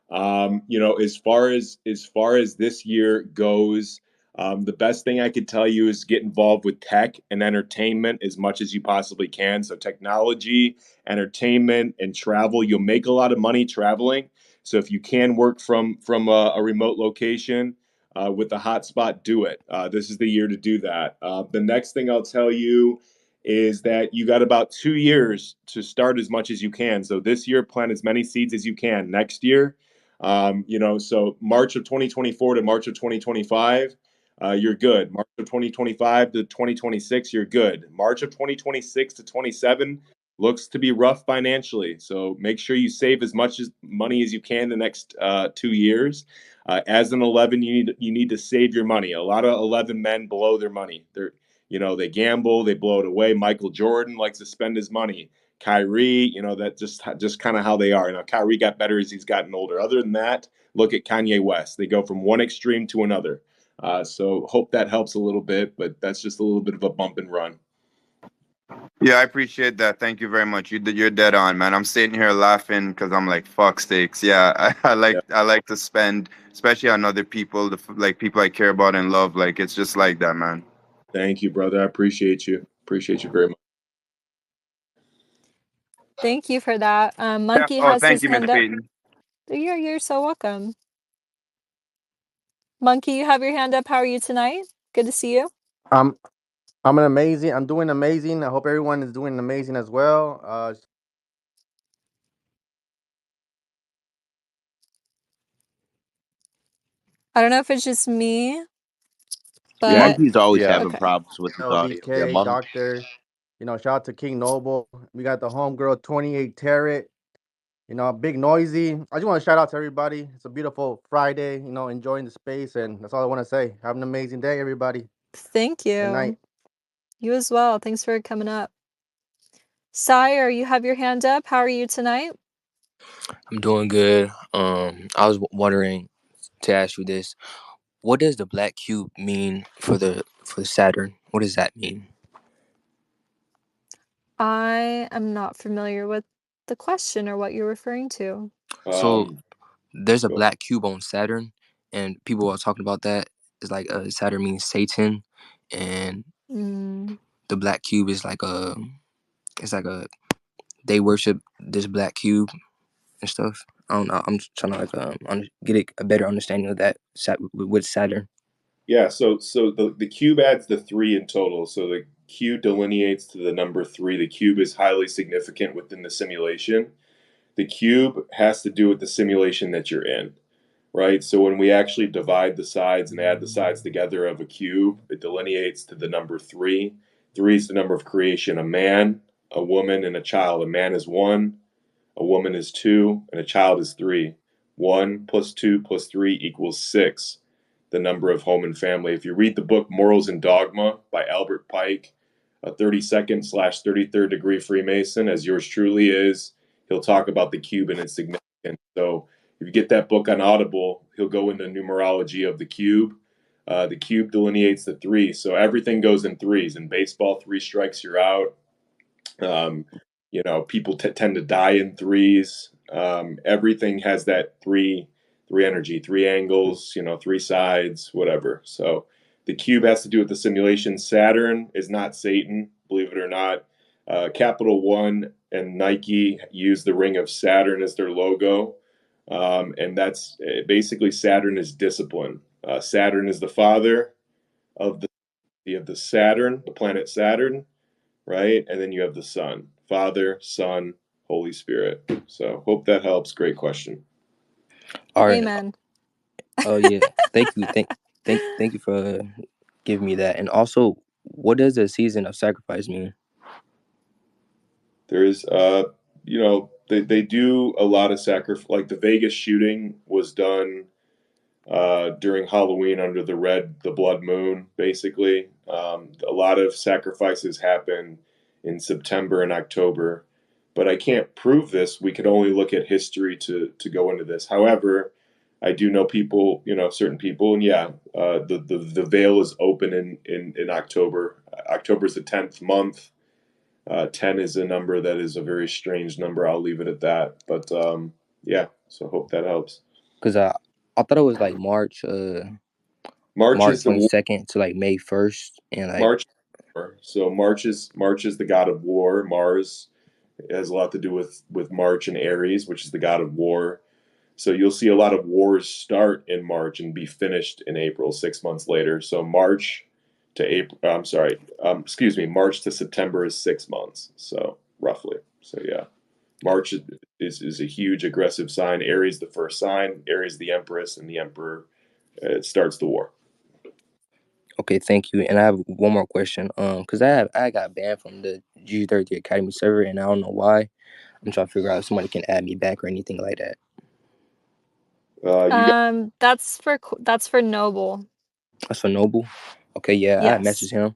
As far as this year goes, the best thing I could tell you is get involved with tech and entertainment as much as you possibly can. So technology, entertainment, and travel. You'll make a lot of money traveling. So if you can work from a remote location with the hotspot, do it. This is the year to do that. The next thing I'll tell you is that you got about 2 years to start as much as you can. So this year, plant as many seeds as you can. Next year, so March of 2024 to March of 2025, you're good. March of 2025 to 2026, you're good. March of 2026 to 27 looks to be rough financially. So make sure you save as much as money as you can the next 2 years. As an 11, you need to save your money. A lot of 11 men blow their money. They gamble, they blow it away. Michael Jordan likes to spend his money. Kyrie, that just kind of how they are. Kyrie got better as he's gotten older. Other than that, look at Kanye West. They go from one extreme to another. So hope that helps a little bit, but that's just a little bit of a bump and run. Yeah, I appreciate that. Thank you very much. You're dead on, man. I'm sitting here laughing because I'm like, fuck steaks. Yeah, Yeah. I like to spend, especially on other people, like people I care about and love. Like it's just like that, man. Thank you, brother. I appreciate you. Appreciate you very much. Thank you for that. Yeah. Monkey Oh, has thank his you, Miss hand up. Peyton. You're so welcome. Monkey, you have your hand up. How are you tonight? Good to see you. I'm I'm doing amazing. I hope everyone is doing amazing as well. I don't know if it's just me, Yeah. but Monkey's always Yeah, having okay. problems with his audio. Yeah, VK, Monk. Doctor, shout out to King Noble. We got the homegirl 28 Tarot, Big Noisy. I just want to shout out to everybody. It's a beautiful Friday, enjoying the space, and that's all I want to say. Have an amazing day, everybody. Thank Good night. you. You as well. Thanks for coming up. Sire, you have your hand up. How are you tonight? I'm doing good. I was wondering to ask you this: what does the black cube mean for the Saturn? What does that mean? I am not familiar with the question or what you're referring to. So Um, there's a black cube on Saturn, and people are talking about that. It's like Saturn means Satan, and Mm, the black cube is like a they worship this black cube and stuff. I don't know. I'm just trying to like get a better understanding of that with Saturn. Yeah, so the cube adds the 3 in total. So the cube delineates to the number 3. The cube is highly significant within the simulation. The cube has to do with the simulation that you're in, right? So when we actually divide the sides and add the sides together of a cube, it delineates to the number 3. 3 is the number of creation. A man, a woman, and a child. A man is 1, a woman is 2, and a child is 3. 1 plus 2 plus 3 equals 6, the number of home and family. If you read the book Morals and Dogma by Albert Pike, a 32nd/33rd degree Freemason, as yours truly is, he'll talk about the cube and its significance. So if you get that book on Audible, he'll go into numerology of the cube. The cube delineates the 3, so everything goes in 3s. In baseball, 3 strikes, you're out. People tend to die in 3s. Everything has that three energy, 3 angles, 3 sides, whatever. So the cube has to do with the simulation. Saturn is not Satan, believe it or not. Capital One and Nike use the ring of Saturn as their logo. And that's basically Saturn is discipline. Saturn is the father of the Saturn, the planet Saturn, right? And then you have the Son, Father, Son, Holy Spirit. So hope that helps. Great question. All right. Amen. Oh yeah. Thank you. Thank you for giving me that. And also, what does the season of sacrifice mean? There's they do a lot of sacrifice. Like the Vegas shooting was done during Halloween under the blood moon, basically. A lot of sacrifices happen in September and October, but I can't prove this. We could only look at history to go into this. However, I do know people, certain people, and the veil is open in October. October is the 10th month. 10 is a number that is a very strange number. I'll leave it at that. But so hope that helps. Because I thought it was like March March is the 22nd to like May 1st, and like March. So March is the god of war. Mars has a lot to do with March and Aries, which is the god of war. So you'll see a lot of wars start in March and be finished in April, 6 months later. So March to April, March to September is 6 months. So roughly. So yeah, March is a huge aggressive sign. Aries the first sign. Aries the Empress, and the Emperor starts the war. okay, thank you. And I have one more question. Because I got banned from the GG33 Academy server, and I don't know why. I'm trying to figure out if somebody can add me back or anything like that. That's for Noble. That's for Noble. Okay, yeah, Yes. I messaged him.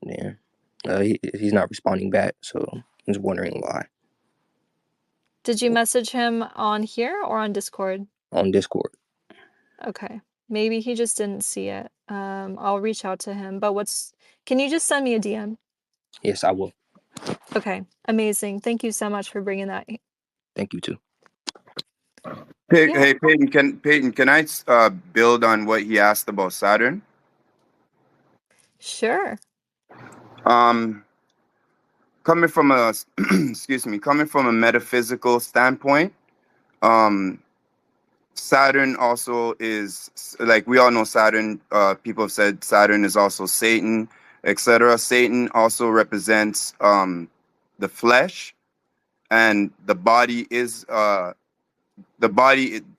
Yeah, he's not responding back, so I'm just wondering why. Did you message him on here or on Discord? On Discord. Okay, maybe he just didn't see it. I'll reach out to him. But can you just send me a DM? Yes, I will. Okay, amazing. Thank you so much for bringing that. Thank you too. Hey, Peyton, can I build on what he asked about Saturn? Sure. Coming from a coming from a metaphysical standpoint, Saturn also is, like, we all know Saturn. People have said Saturn is also Satan, etc. Satan also represents the flesh, and the body is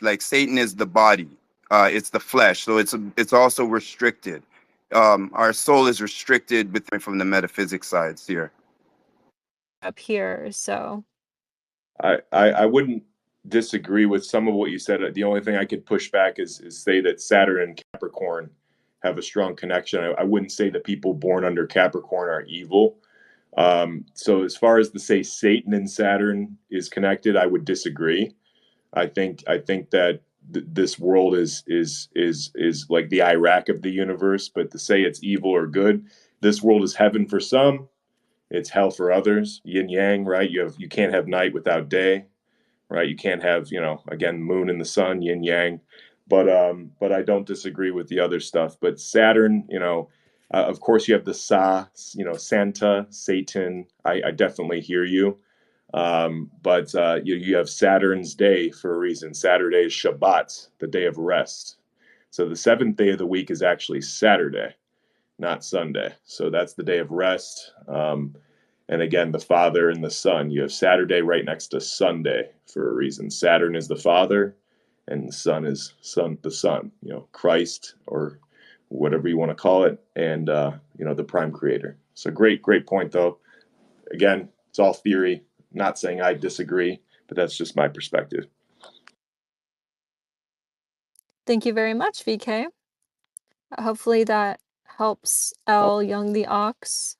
like Satan is the body. It's the flesh, so it's also restricted. Our soul is restricted from the metaphysics sides here. Up here, so I wouldn't disagree with some of what you said. The only thing I could push back is say that Saturn and Capricorn have a strong connection. I wouldn't say that people born under Capricorn are evil. So as far as to say Satan and Saturn is connected, I would disagree. I think that this world is like the Iraq of the universe, but to say it's evil or good, this world is heaven for some, it's hell for others. Yin yang, right? You can't have night without day, right? You can't have, again, moon and the sun, yin yang. But I don't disagree with the other stuff. But Saturn, of course you have the Santa, Satan. I definitely hear you. But you have Saturn's day for a reason. Saturday is Shabbat, the day of rest. So the seventh day of the week is actually Saturday, not Sunday. So that's the day of rest. And again, the Father and the Son. You have Saturday right next to Sunday for a reason. Saturn is the Father, and the Son is the Son. Christ, or whatever you want to call it, and the Prime Creator. So great point though. Again, it's all theory. Not saying I disagree, but that's just my perspective. Thank you very much, VK. Hopefully that helps L Young the Ox.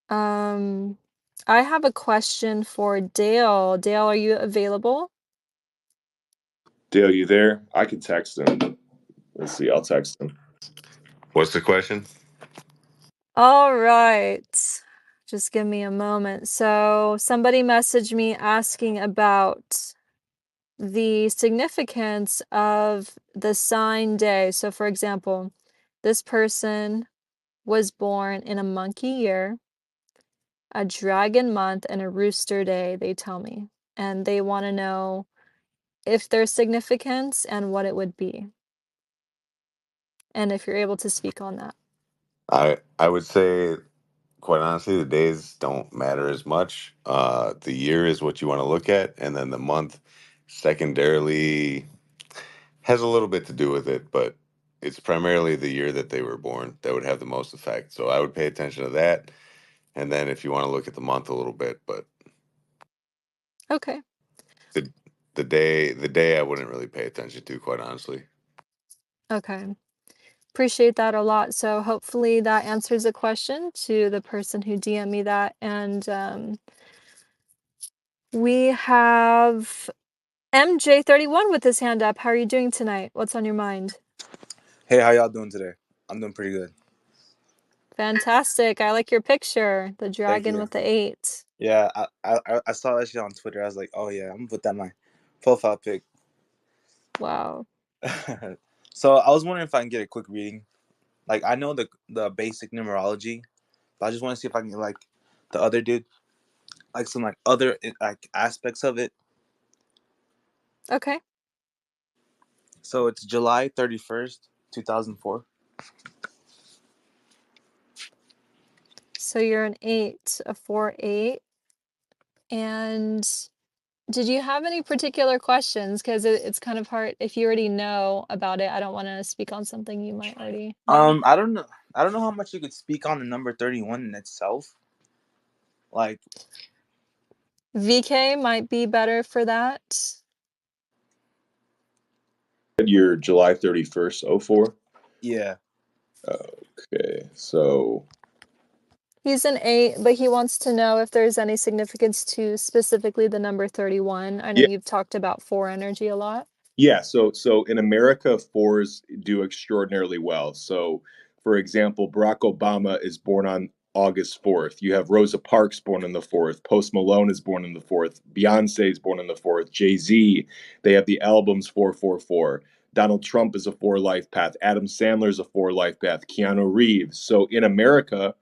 I have a question for Dale. Dale, are you available? Dale, you there? I can text him. Let's see. I'll text him. What's the question? All right. Just give me a moment. So somebody messaged me asking about the significance of the sign day. So for example, this person was born in a monkey year, a dragon month, and a rooster day, they tell me. And they want to know if there's significance and what it would be. And if you're able to speak on that. I would say, quite honestly, the days don't matter as much. The year is what you want to look at, and then the month secondarily has a little bit to do with it, but it's primarily the year that they were born that would have the most effect. So I would pay attention to that, and then if you want to look at the month a little bit, but Okay. the day I wouldn't really pay attention to, quite honestly. Okay. Appreciate that a lot. So hopefully that answers the question to the person who DM'd me that. And we have MJ31 with his hand up. How are you doing tonight? What's on your mind? Hey, how y'all doing today? I'm doing pretty good. Fantastic. I like your picture. The dragon with the 8. Yeah, I saw that shit on Twitter. I was like, oh yeah, I'm gonna put that in my profile pic. Wow. So I was wondering if I can get a quick reading. Like, I know the basic numerology, but I just want to see if I can get like the other dude, like some like other like aspects of it. Okay. So it's July 31st, 2004. So you're an 8, a 4-8. And did you have any particular questions? Because it's kind of hard if you already know about it. I don't want to speak on something you might already know. I don't know how much you could speak on the number 31 in itself. Like, VK might be better for that. You're July 31st, 04? Yeah. Okay, so He's an 8, but he wants to know if there's any significance to specifically the number 31. I know yeah, you've talked about 4 energy a lot. yeah. So in America, 4s do extraordinarily well. So, for example, Barack Obama is born on August 4th. You have Rosa Parks born on the 4th. Post Malone is born on the 4th. Beyonce is born on the 4th. Jay-Z, they have the albums 444. Donald Trump is a 4 life path. Adam Sandler is a 4 life path. Keanu Reeves. So in America,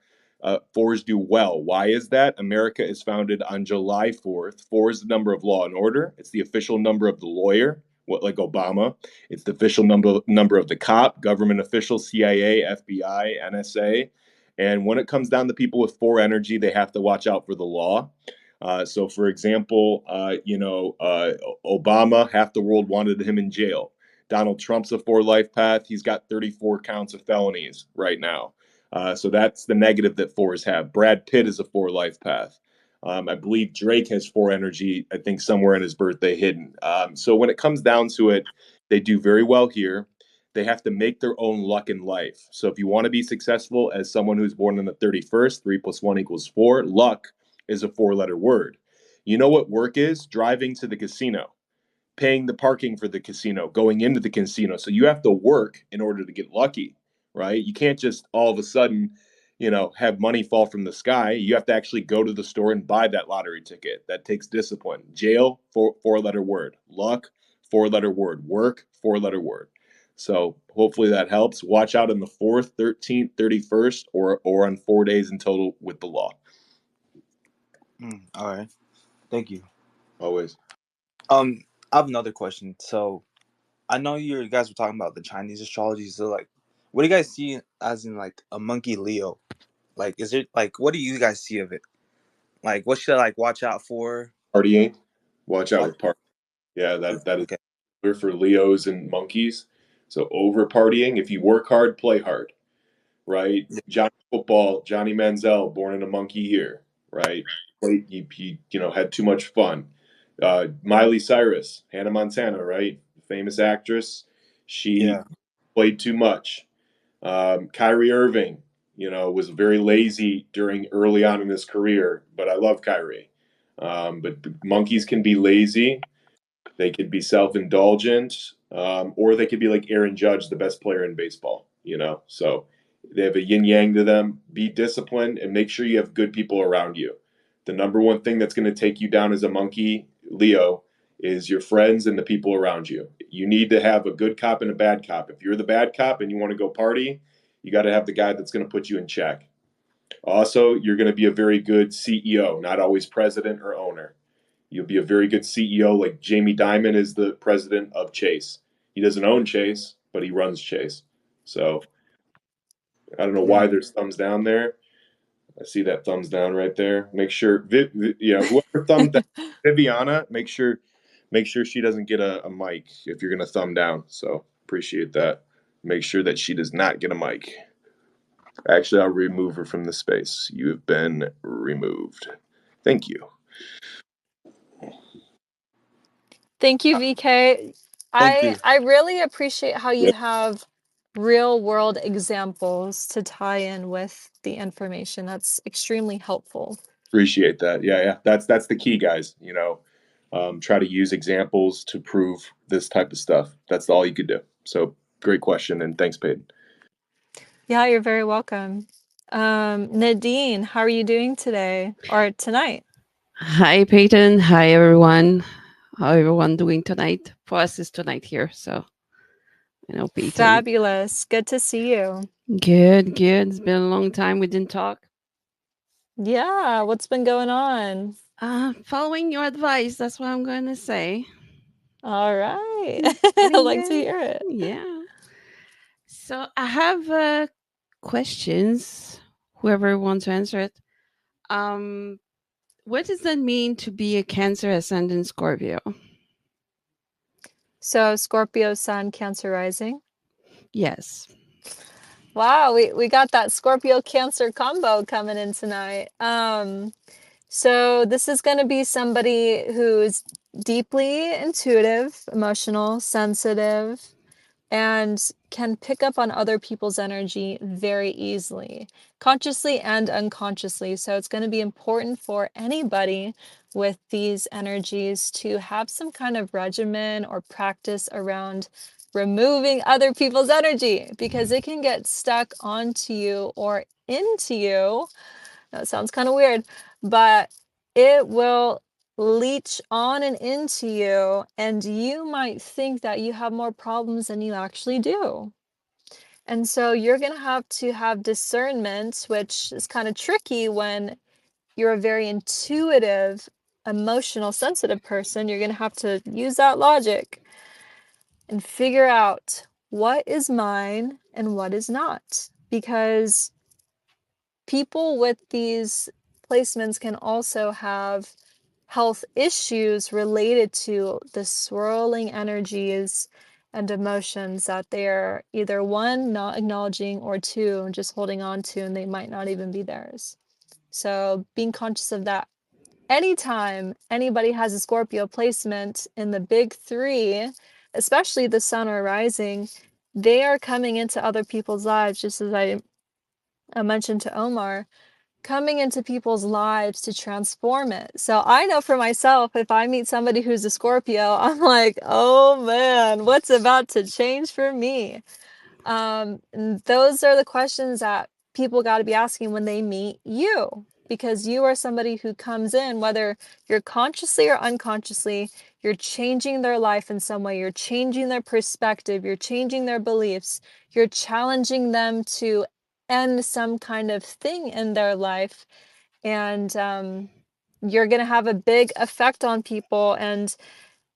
4s do well. Why is that? America is founded on July 4th. 4 is the number of law and order. It's the official number of the lawyer, like Obama. It's the official number of the cop, government official, CIA, FBI, NSA. And when it comes down to people with 4 energy, they have to watch out for the law. So, for example, Obama, half the world wanted him in jail. Donald Trump's a 4 life path. He's got 34 counts of felonies right now. So that's the negative that 4s have. Brad Pitt is a 4 life path. I believe Drake has 4 energy, I think somewhere in his birthday hidden. So when it comes down to it, they do very well here. They have to make their own luck in life. So if you want to be successful as someone who's born on the 31st, 3 + 1 = 4, luck is a 4-letter word. You know what work is? Driving to the casino, paying the parking for the casino, going into the casino. So you have to work in order to get lucky, right? You can't just all of a sudden, have money fall from the sky. You have to actually go to the store and buy that lottery ticket. That takes discipline. Jail, 4-letter word. Luck, 4-letter word. Work, 4-letter word. So hopefully that helps. Watch out on the 4th, 13th, 31st, or on 4 days in total with the law. All right. Thank you. Always. I have another question. So I know you guys were talking about the Chinese astrology. So like, what do you guys see as in like a monkey Leo? Like, is it like what do you guys see of it? Like, what should I like watch out for? Partying. Watch out Party. with party. Yeah, that is Okay. for Leos and monkeys. So over partying. If you work hard, play hard. Right? Yeah. Johnny Football, Johnny Manziel, born in a monkey year. Right? He had too much fun. Miley Cyrus, Hannah Montana, right? Famous actress. She Yeah. played too much. Kyrie Irving, was very lazy during early on in his career, but I love Kyrie. But monkeys can be lazy. They could be self-indulgent, or they could be like Aaron Judge, the best player in baseball. So they have a yin yang to them. Be disciplined and make sure you have good people around you. The number one thing that's going to take you down as a monkey, Leo, is your friends and the people around you. You need to have a good cop and a bad cop. If you're the bad cop and you want to go party, you got to have the guy that's going to put you in check. Also, you're going to be a very good CEO, not always president or owner. You'll be a very good CEO, like Jamie Dimon is the president of Chase. He doesn't own Chase, but he runs Chase. So I don't know why there's thumbs down there. I see that thumbs down right there. Make sure, whoever thumbs down, Viviana, make sure she doesn't get a mic if you're gonna thumb down. So appreciate that. Make sure that she does not get a mic. Actually, I'll remove her from the space. You have been removed. Thank you. Thank you, VK. Thank you. I really appreciate how you Yep. have real world examples to tie in with the information. That's extremely helpful. Appreciate that. Yeah. That's the key, guys. Try to use examples to prove this type of stuff. That's all you could do. So great question, and thanks, Peyton. Yeah, you're very welcome. Nadine, how are you doing today or tonight? Hi, Peyton. Hi, everyone. How everyone doing tonight? For us, it's tonight here, so Peyton. Fabulous. Good to see you. Good. It's been a long time we didn't talk. Yeah, what's been going on? Following your advice, that's what I'm going to say. All right. I like to hear it. Yeah. So I have questions. Whoever wants to answer it. What does that mean to be a Cancer ascendant Scorpio? So Scorpio sun, Cancer rising. Yes. Wow, we got that Scorpio Cancer combo coming in tonight. So this is going to be somebody who's deeply intuitive, emotional, sensitive, and can pick up on other people's energy very easily, consciously and unconsciously. So it's going to be important for anybody with these energies to have some kind of regimen or practice around removing other people's energy, because it can get stuck onto you or into you. That sounds kind of weird, but it will leech on and into you, and you might think that you have more problems than you actually do. And so you're going to have discernment, which is kind of tricky when you're a very intuitive, emotional, sensitive person. You're going to have to use that logic and figure out what is mine and what is not, because people with these placements can also have health issues related to the swirling energies and emotions that they're either one, not acknowledging, or two, just holding on to, and they might not even be theirs. So being conscious of that. Anytime anybody has a Scorpio placement in the big three, especially the sun or rising, they are coming into other people's lives, just as I mentioned to Omar, coming into people's lives to transform it. So I know for myself, if I meet somebody who's a Scorpio, I'm like, oh man, what's about to change for me? And those are the questions that people got to be asking when they meet you, because you are somebody who comes in, whether you're consciously or unconsciously, you're changing their life in some way, you're changing their perspective, you're changing their beliefs, you're challenging them to end some kind of thing in their life. And you're going to have a big effect on people, and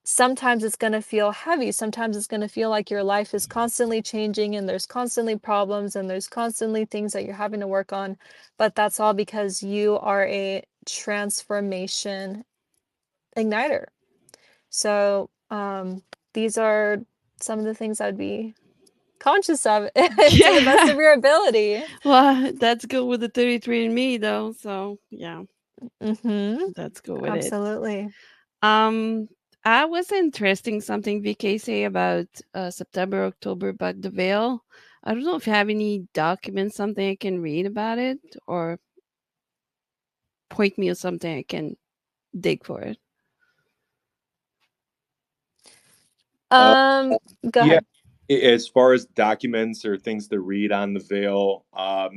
sometimes it's going to feel heavy. Sometimes it's going to feel like your life is constantly changing and there's constantly problems and there's constantly things that you're having to work on. But that's all because you are a transformation igniter. So these are some of the things I'd be conscious of to the best of your ability. Well, that's good with the 33 and me though. So yeah. Let's go with Absolutely. it. I was interesting something VK say about September, October about the veil. I don't know if you have any documents, something I can read about it, or point me or something I can dig for it. Go Yeah, ahead. as far as documents or things to read on the veil,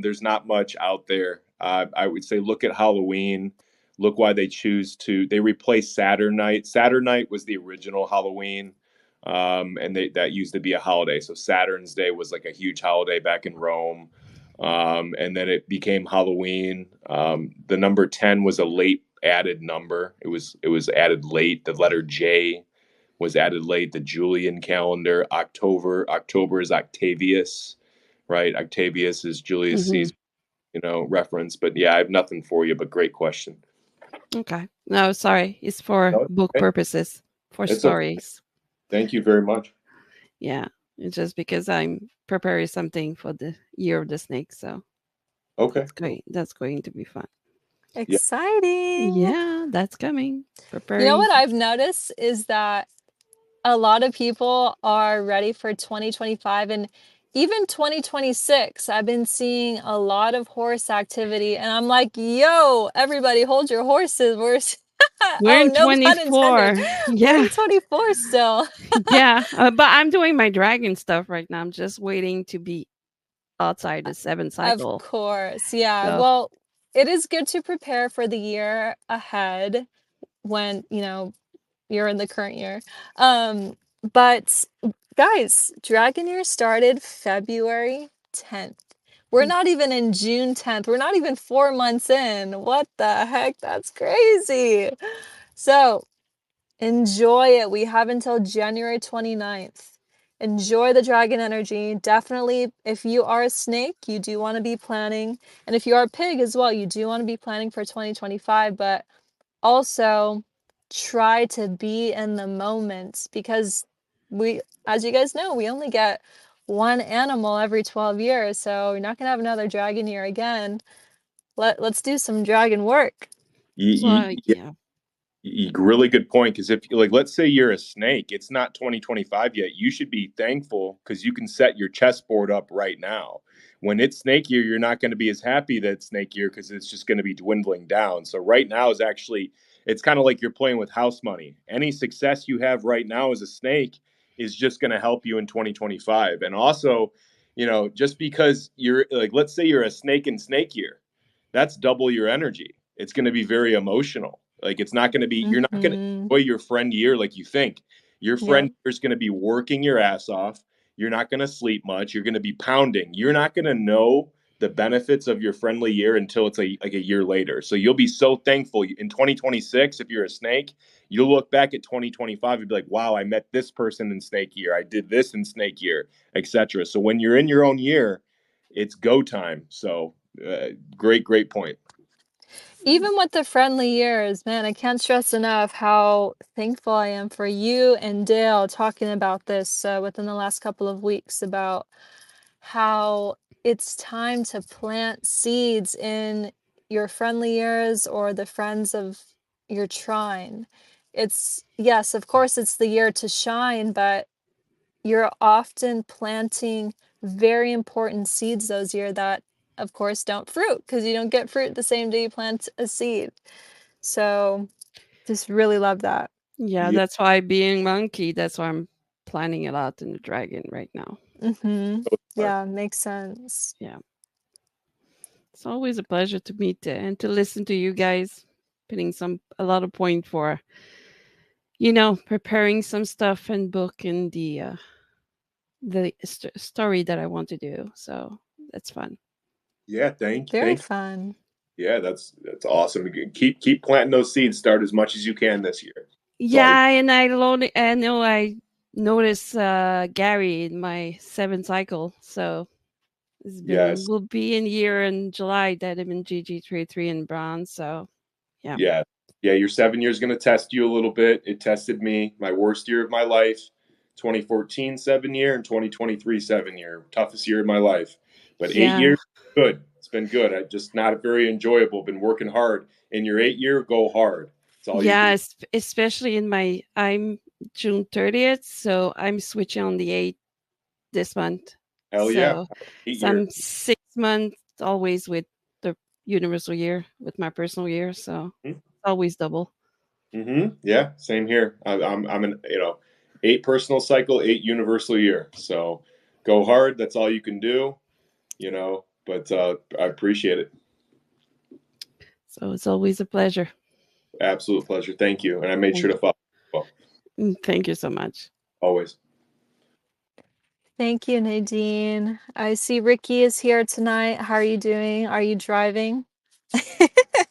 there's not much out there. I would say look at Halloween. Look why they choose to. They replaced Saturn Night. Saturn Night was the original Halloween, and that used to be a holiday. So Saturn's Day was like a huge holiday back in Rome, and then it became Halloween. The number 10 was a late added number. It was added late. The letter J was added late. The Julian calendar. October is Octavius, right? Octavius is Julius Caesar, reference. But yeah, I have nothing for you, but great question. Okay. No, sorry. It's for No, book okay. purposes, for It's okay. stories. Thank you very much. Yeah. It's just because I'm preparing something for the year of the snake. So okay. That's going to be fun. Exciting. Yeah, that's coming. Preparing. You know what I've noticed is that a lot of people are ready for 2025 and even 2026. I've been seeing a lot of horse activity, and I'm like, yo, everybody hold your horses. We're in no pun 24. intended. Yeah. We're in 24 still. Yeah. But I'm doing my dragon stuff right now. I'm just waiting to be outside the 7th cycle. Of course. Yeah. So. Well, it is good to prepare for the year ahead when, you're in the current year. But guys, Dragon Year started February 10th. We're not even in June 10th. We're not even 4 months in. What the heck? That's crazy. So enjoy it. We have until January 29th. Enjoy the dragon energy. Definitely, if you are a snake, you do want to be planning. And if you are a pig as well, you do want to be planning for 2025. But also try to be in the moment, because as you guys know, we only get one animal every 12 years. So you're not going to have another dragon year again. Let's do some dragon work. Yeah. Really good point, because if let's say you're a snake, it's not 2025 yet, you should be thankful because you can set your chessboard up right now. When it's snake year, you're not going to be as happy that it's snake year because it's just going to be dwindling down. So right now is actually, it's kind of like you're playing with house money. Any success you have right now as a snake is just going to help you in 2025. And also, just because you're let's say you're a snake in snake year, that's double your energy. It's going to be very emotional. It's not going to be, you're not going to enjoy your friend year like you think. Your friend year is going to be working your ass off. You're not going to sleep much. You're going to be pounding. You're not going to know the benefits of your friendly year until it's like a year later. So you'll be so thankful in 2026. If you're a snake, you'll look back at 2025 and be like, wow, I met this person in snake year. I did this in snake year, etc. So when you're in your own year, it's go time. So great point. Even with the friendly years, man, I can't stress enough how thankful I am for you and Dale talking about this within the last couple of weeks, about how it's time to plant seeds in your friendly years or the friends of your trine. Yes, of course, it's the year to shine, but you're often planting very important seeds those years that, of course, don't fruit, because you don't get fruit the same day you plant a seed. So just really love that. Yeah, that's why being monkey, that's why I'm planning a lot in the dragon right now. Yeah, makes sense. Yeah. It's always a pleasure to meet and to listen to you guys, putting a lot of point for, preparing some stuff and book in the story that I want to do. So that's fun. Yeah, Very fun. Yeah, that's awesome. Keep planting those seeds. Start as much as you can this year. Yeah, and I know I noticed Gary in my 7th cycle, so it's been Yes. will be in year in July that I'm in GG33 in bronze. So yeah. Yeah. Yeah, your 7 years going to test you a little bit. It tested me, my worst year of my life, 2014 7 year and 2023 7 year, toughest year of my life. But 8 years, good. It's been good. I just not very enjoyable. Been working hard. In your 8 year, go hard. That's all you can. Especially in I'm June 30th, so I'm switching on the 8th this month. Hell yeah. 8 year. I'm 6 months always with the universal year, with my personal year, so always double. Yeah, same here. I'm an 8 personal cycle, 8 universal year. So go hard. That's all you can do. But I appreciate it. So it's always a pleasure. Absolute pleasure. Thank you. And I made sure to follow. Well, thank you so much. Always. Thank you, Nadine. I see Ricky is here tonight. How are you doing? Are you driving?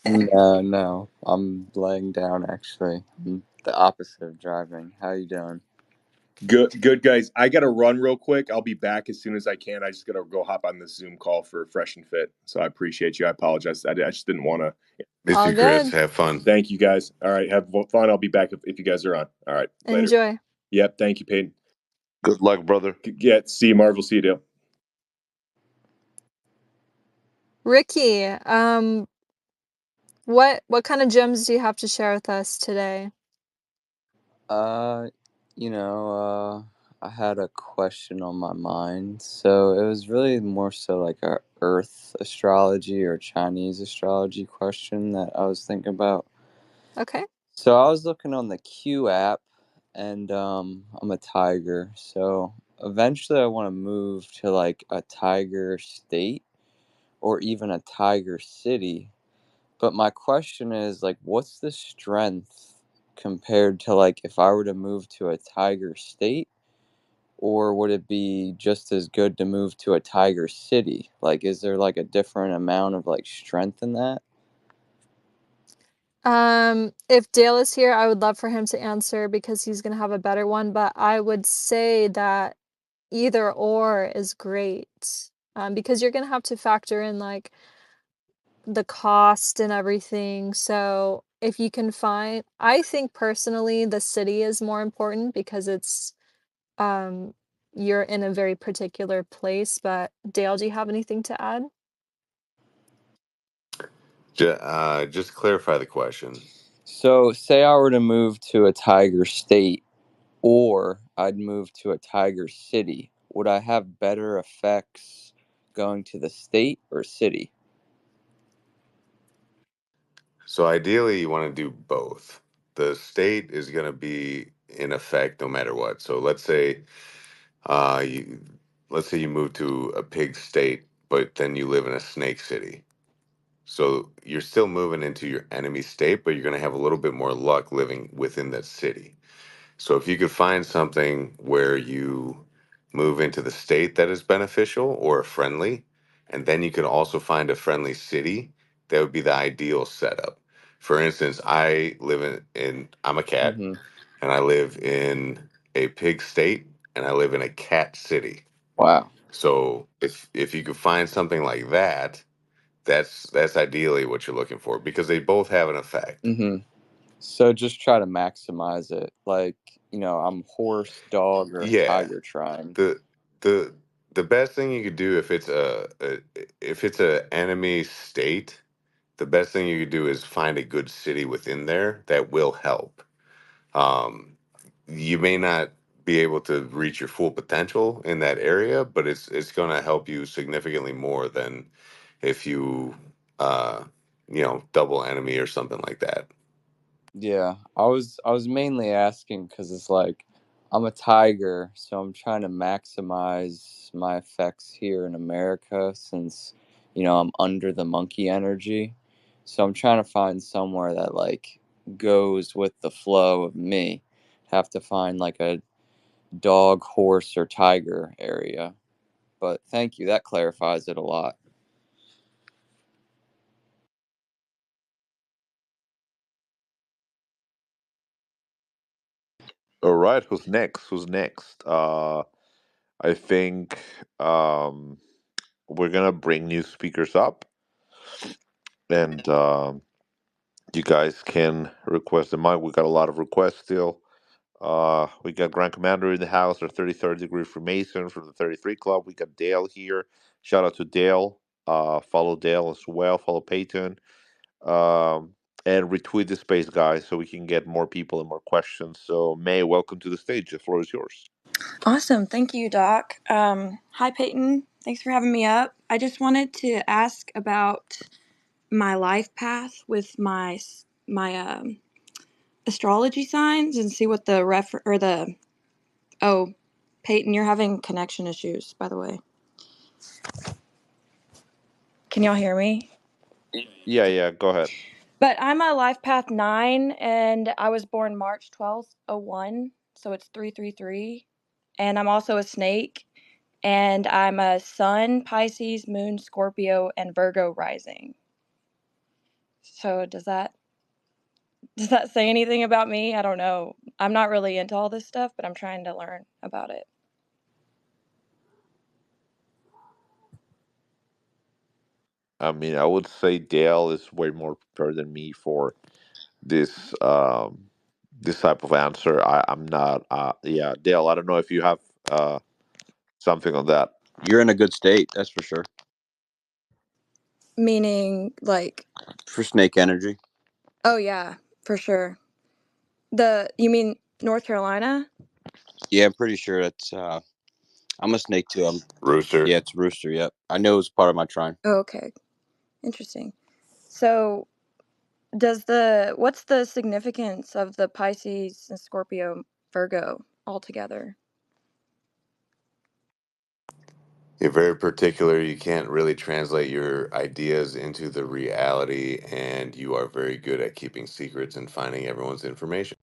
No, I'm laying down actually. I'm the opposite of driving. How you doing? Good guys. I gotta run real quick. I'll be back as soon as I can. I just gotta go hop on this Zoom call for Fresh and Fit. So I appreciate you. I apologize. I just didn't want to. Miss you, Chris. Have fun. Thank you guys. All right, have fun. I'll be back if you guys are on. All right, later. Enjoy. Yep. Thank you, Peyton. Good luck, brother. Yeah. See you, Marvel. See you, Dale. Ricky, what kind of gems do you have to share with us today? I had a question on my mind. So it was really more so like a Earth astrology or Chinese astrology question that I was thinking about. Okay. So I was looking on the Q app, and I'm a tiger. So eventually I want to move to like a tiger state or even a tiger city. But my question is like, what's the strength compared to like if I were to move to a tiger state, or would it be just as good to move to a tiger city? Like, is there like a different amount of like strength in that? If Dale is here, I would love for him to answer because he's gonna have a better one, but I would say that either or is great. Because you're gonna have to factor in like the cost and everything. So if you can find, I think personally the city is more important because it's you're in a very particular place. But Dale, do you have anything to add? Just clarify the question. So, say I were to move to a tiger state, or I'd move to a tiger city, would I have better effects going to the state or city? So ideally, you want to do both. The state is going to be in effect no matter what. So uh, you, let's say you move to a pig state, but then you live in a snake city. So you're still moving into your enemy state, but you're going to have a little bit more luck living within that city. So if you could find something where you move into the state that is beneficial or friendly, and then you can also find a friendly city, that would be the ideal setup. For instance, I'm a cat, Mm-hmm. and I live in a pig state, and I live in a cat city. Wow. So if you could find something like that, that's ideally what you're looking for because they both have an effect. Mm-hmm. So just try to maximize it. Like, I'm horse, dog, or Yeah. tiger trying. the the the best thing you could do if it's a enemy state, the best thing you could do is find a good city within there that will help. Um, you may not be able to reach your full potential in that area, but it's going to help you significantly more than if you uh, double enemy or something like that. Yeah, I was mainly asking because it's like I'm a tiger, so I'm trying to maximize my effects here in America since I'm under the monkey energy. So I'm trying to find somewhere that like goes with the flow of me. Have to find like a dog, horse, or tiger area. But thank you, that clarifies it a lot. All right, who's next? Who's next? I think we're gonna bring new speakers up, and you guys can request the mic. We got a lot of requests still. We got Grand Commander in the house, our 33rd degree Freemason from the 33 Club. We got Dale here. Shout out to Dale. Follow Dale as well. Follow Peyton. And retweet the space, guys, so we can get more people and more questions. So, May, welcome to the stage. The floor is yours. Awesome. Thank you, Doc. Hi, Peyton. Thanks for having me up. I just wanted to ask about my life path with my astrology signs and see what the oh, Peyton, you're having connection issues, by the way. Can y'all hear me? Yeah, go ahead. But I'm a life path 9, and I was born March 12th, 01, so it's 333. And I'm also a snake, and I'm a Sun, Pisces, Moon, Scorpio, and Virgo rising. So does that say anything about me? I don't know. I'm not really into all this stuff, but I'm trying to learn about it. I mean, I would say Dale is way more prepared than me for this this type of answer. I'm not. Yeah, Dale. I don't know if you have something on that. You're in a good state, that's for sure. Meaning, like, For snake energy. oh yeah, for sure. You mean North Carolina? Yeah, I'm pretty sure it's. I'm a snake too. Rooster. Yeah, it's rooster. Yep, I know it's part of my trine. Oh, okay, interesting. So, what's the significance of the Pisces and Scorpio Virgo altogether? You're very particular. You can't really translate your ideas into the reality, and you are very good at keeping secrets and finding everyone's information.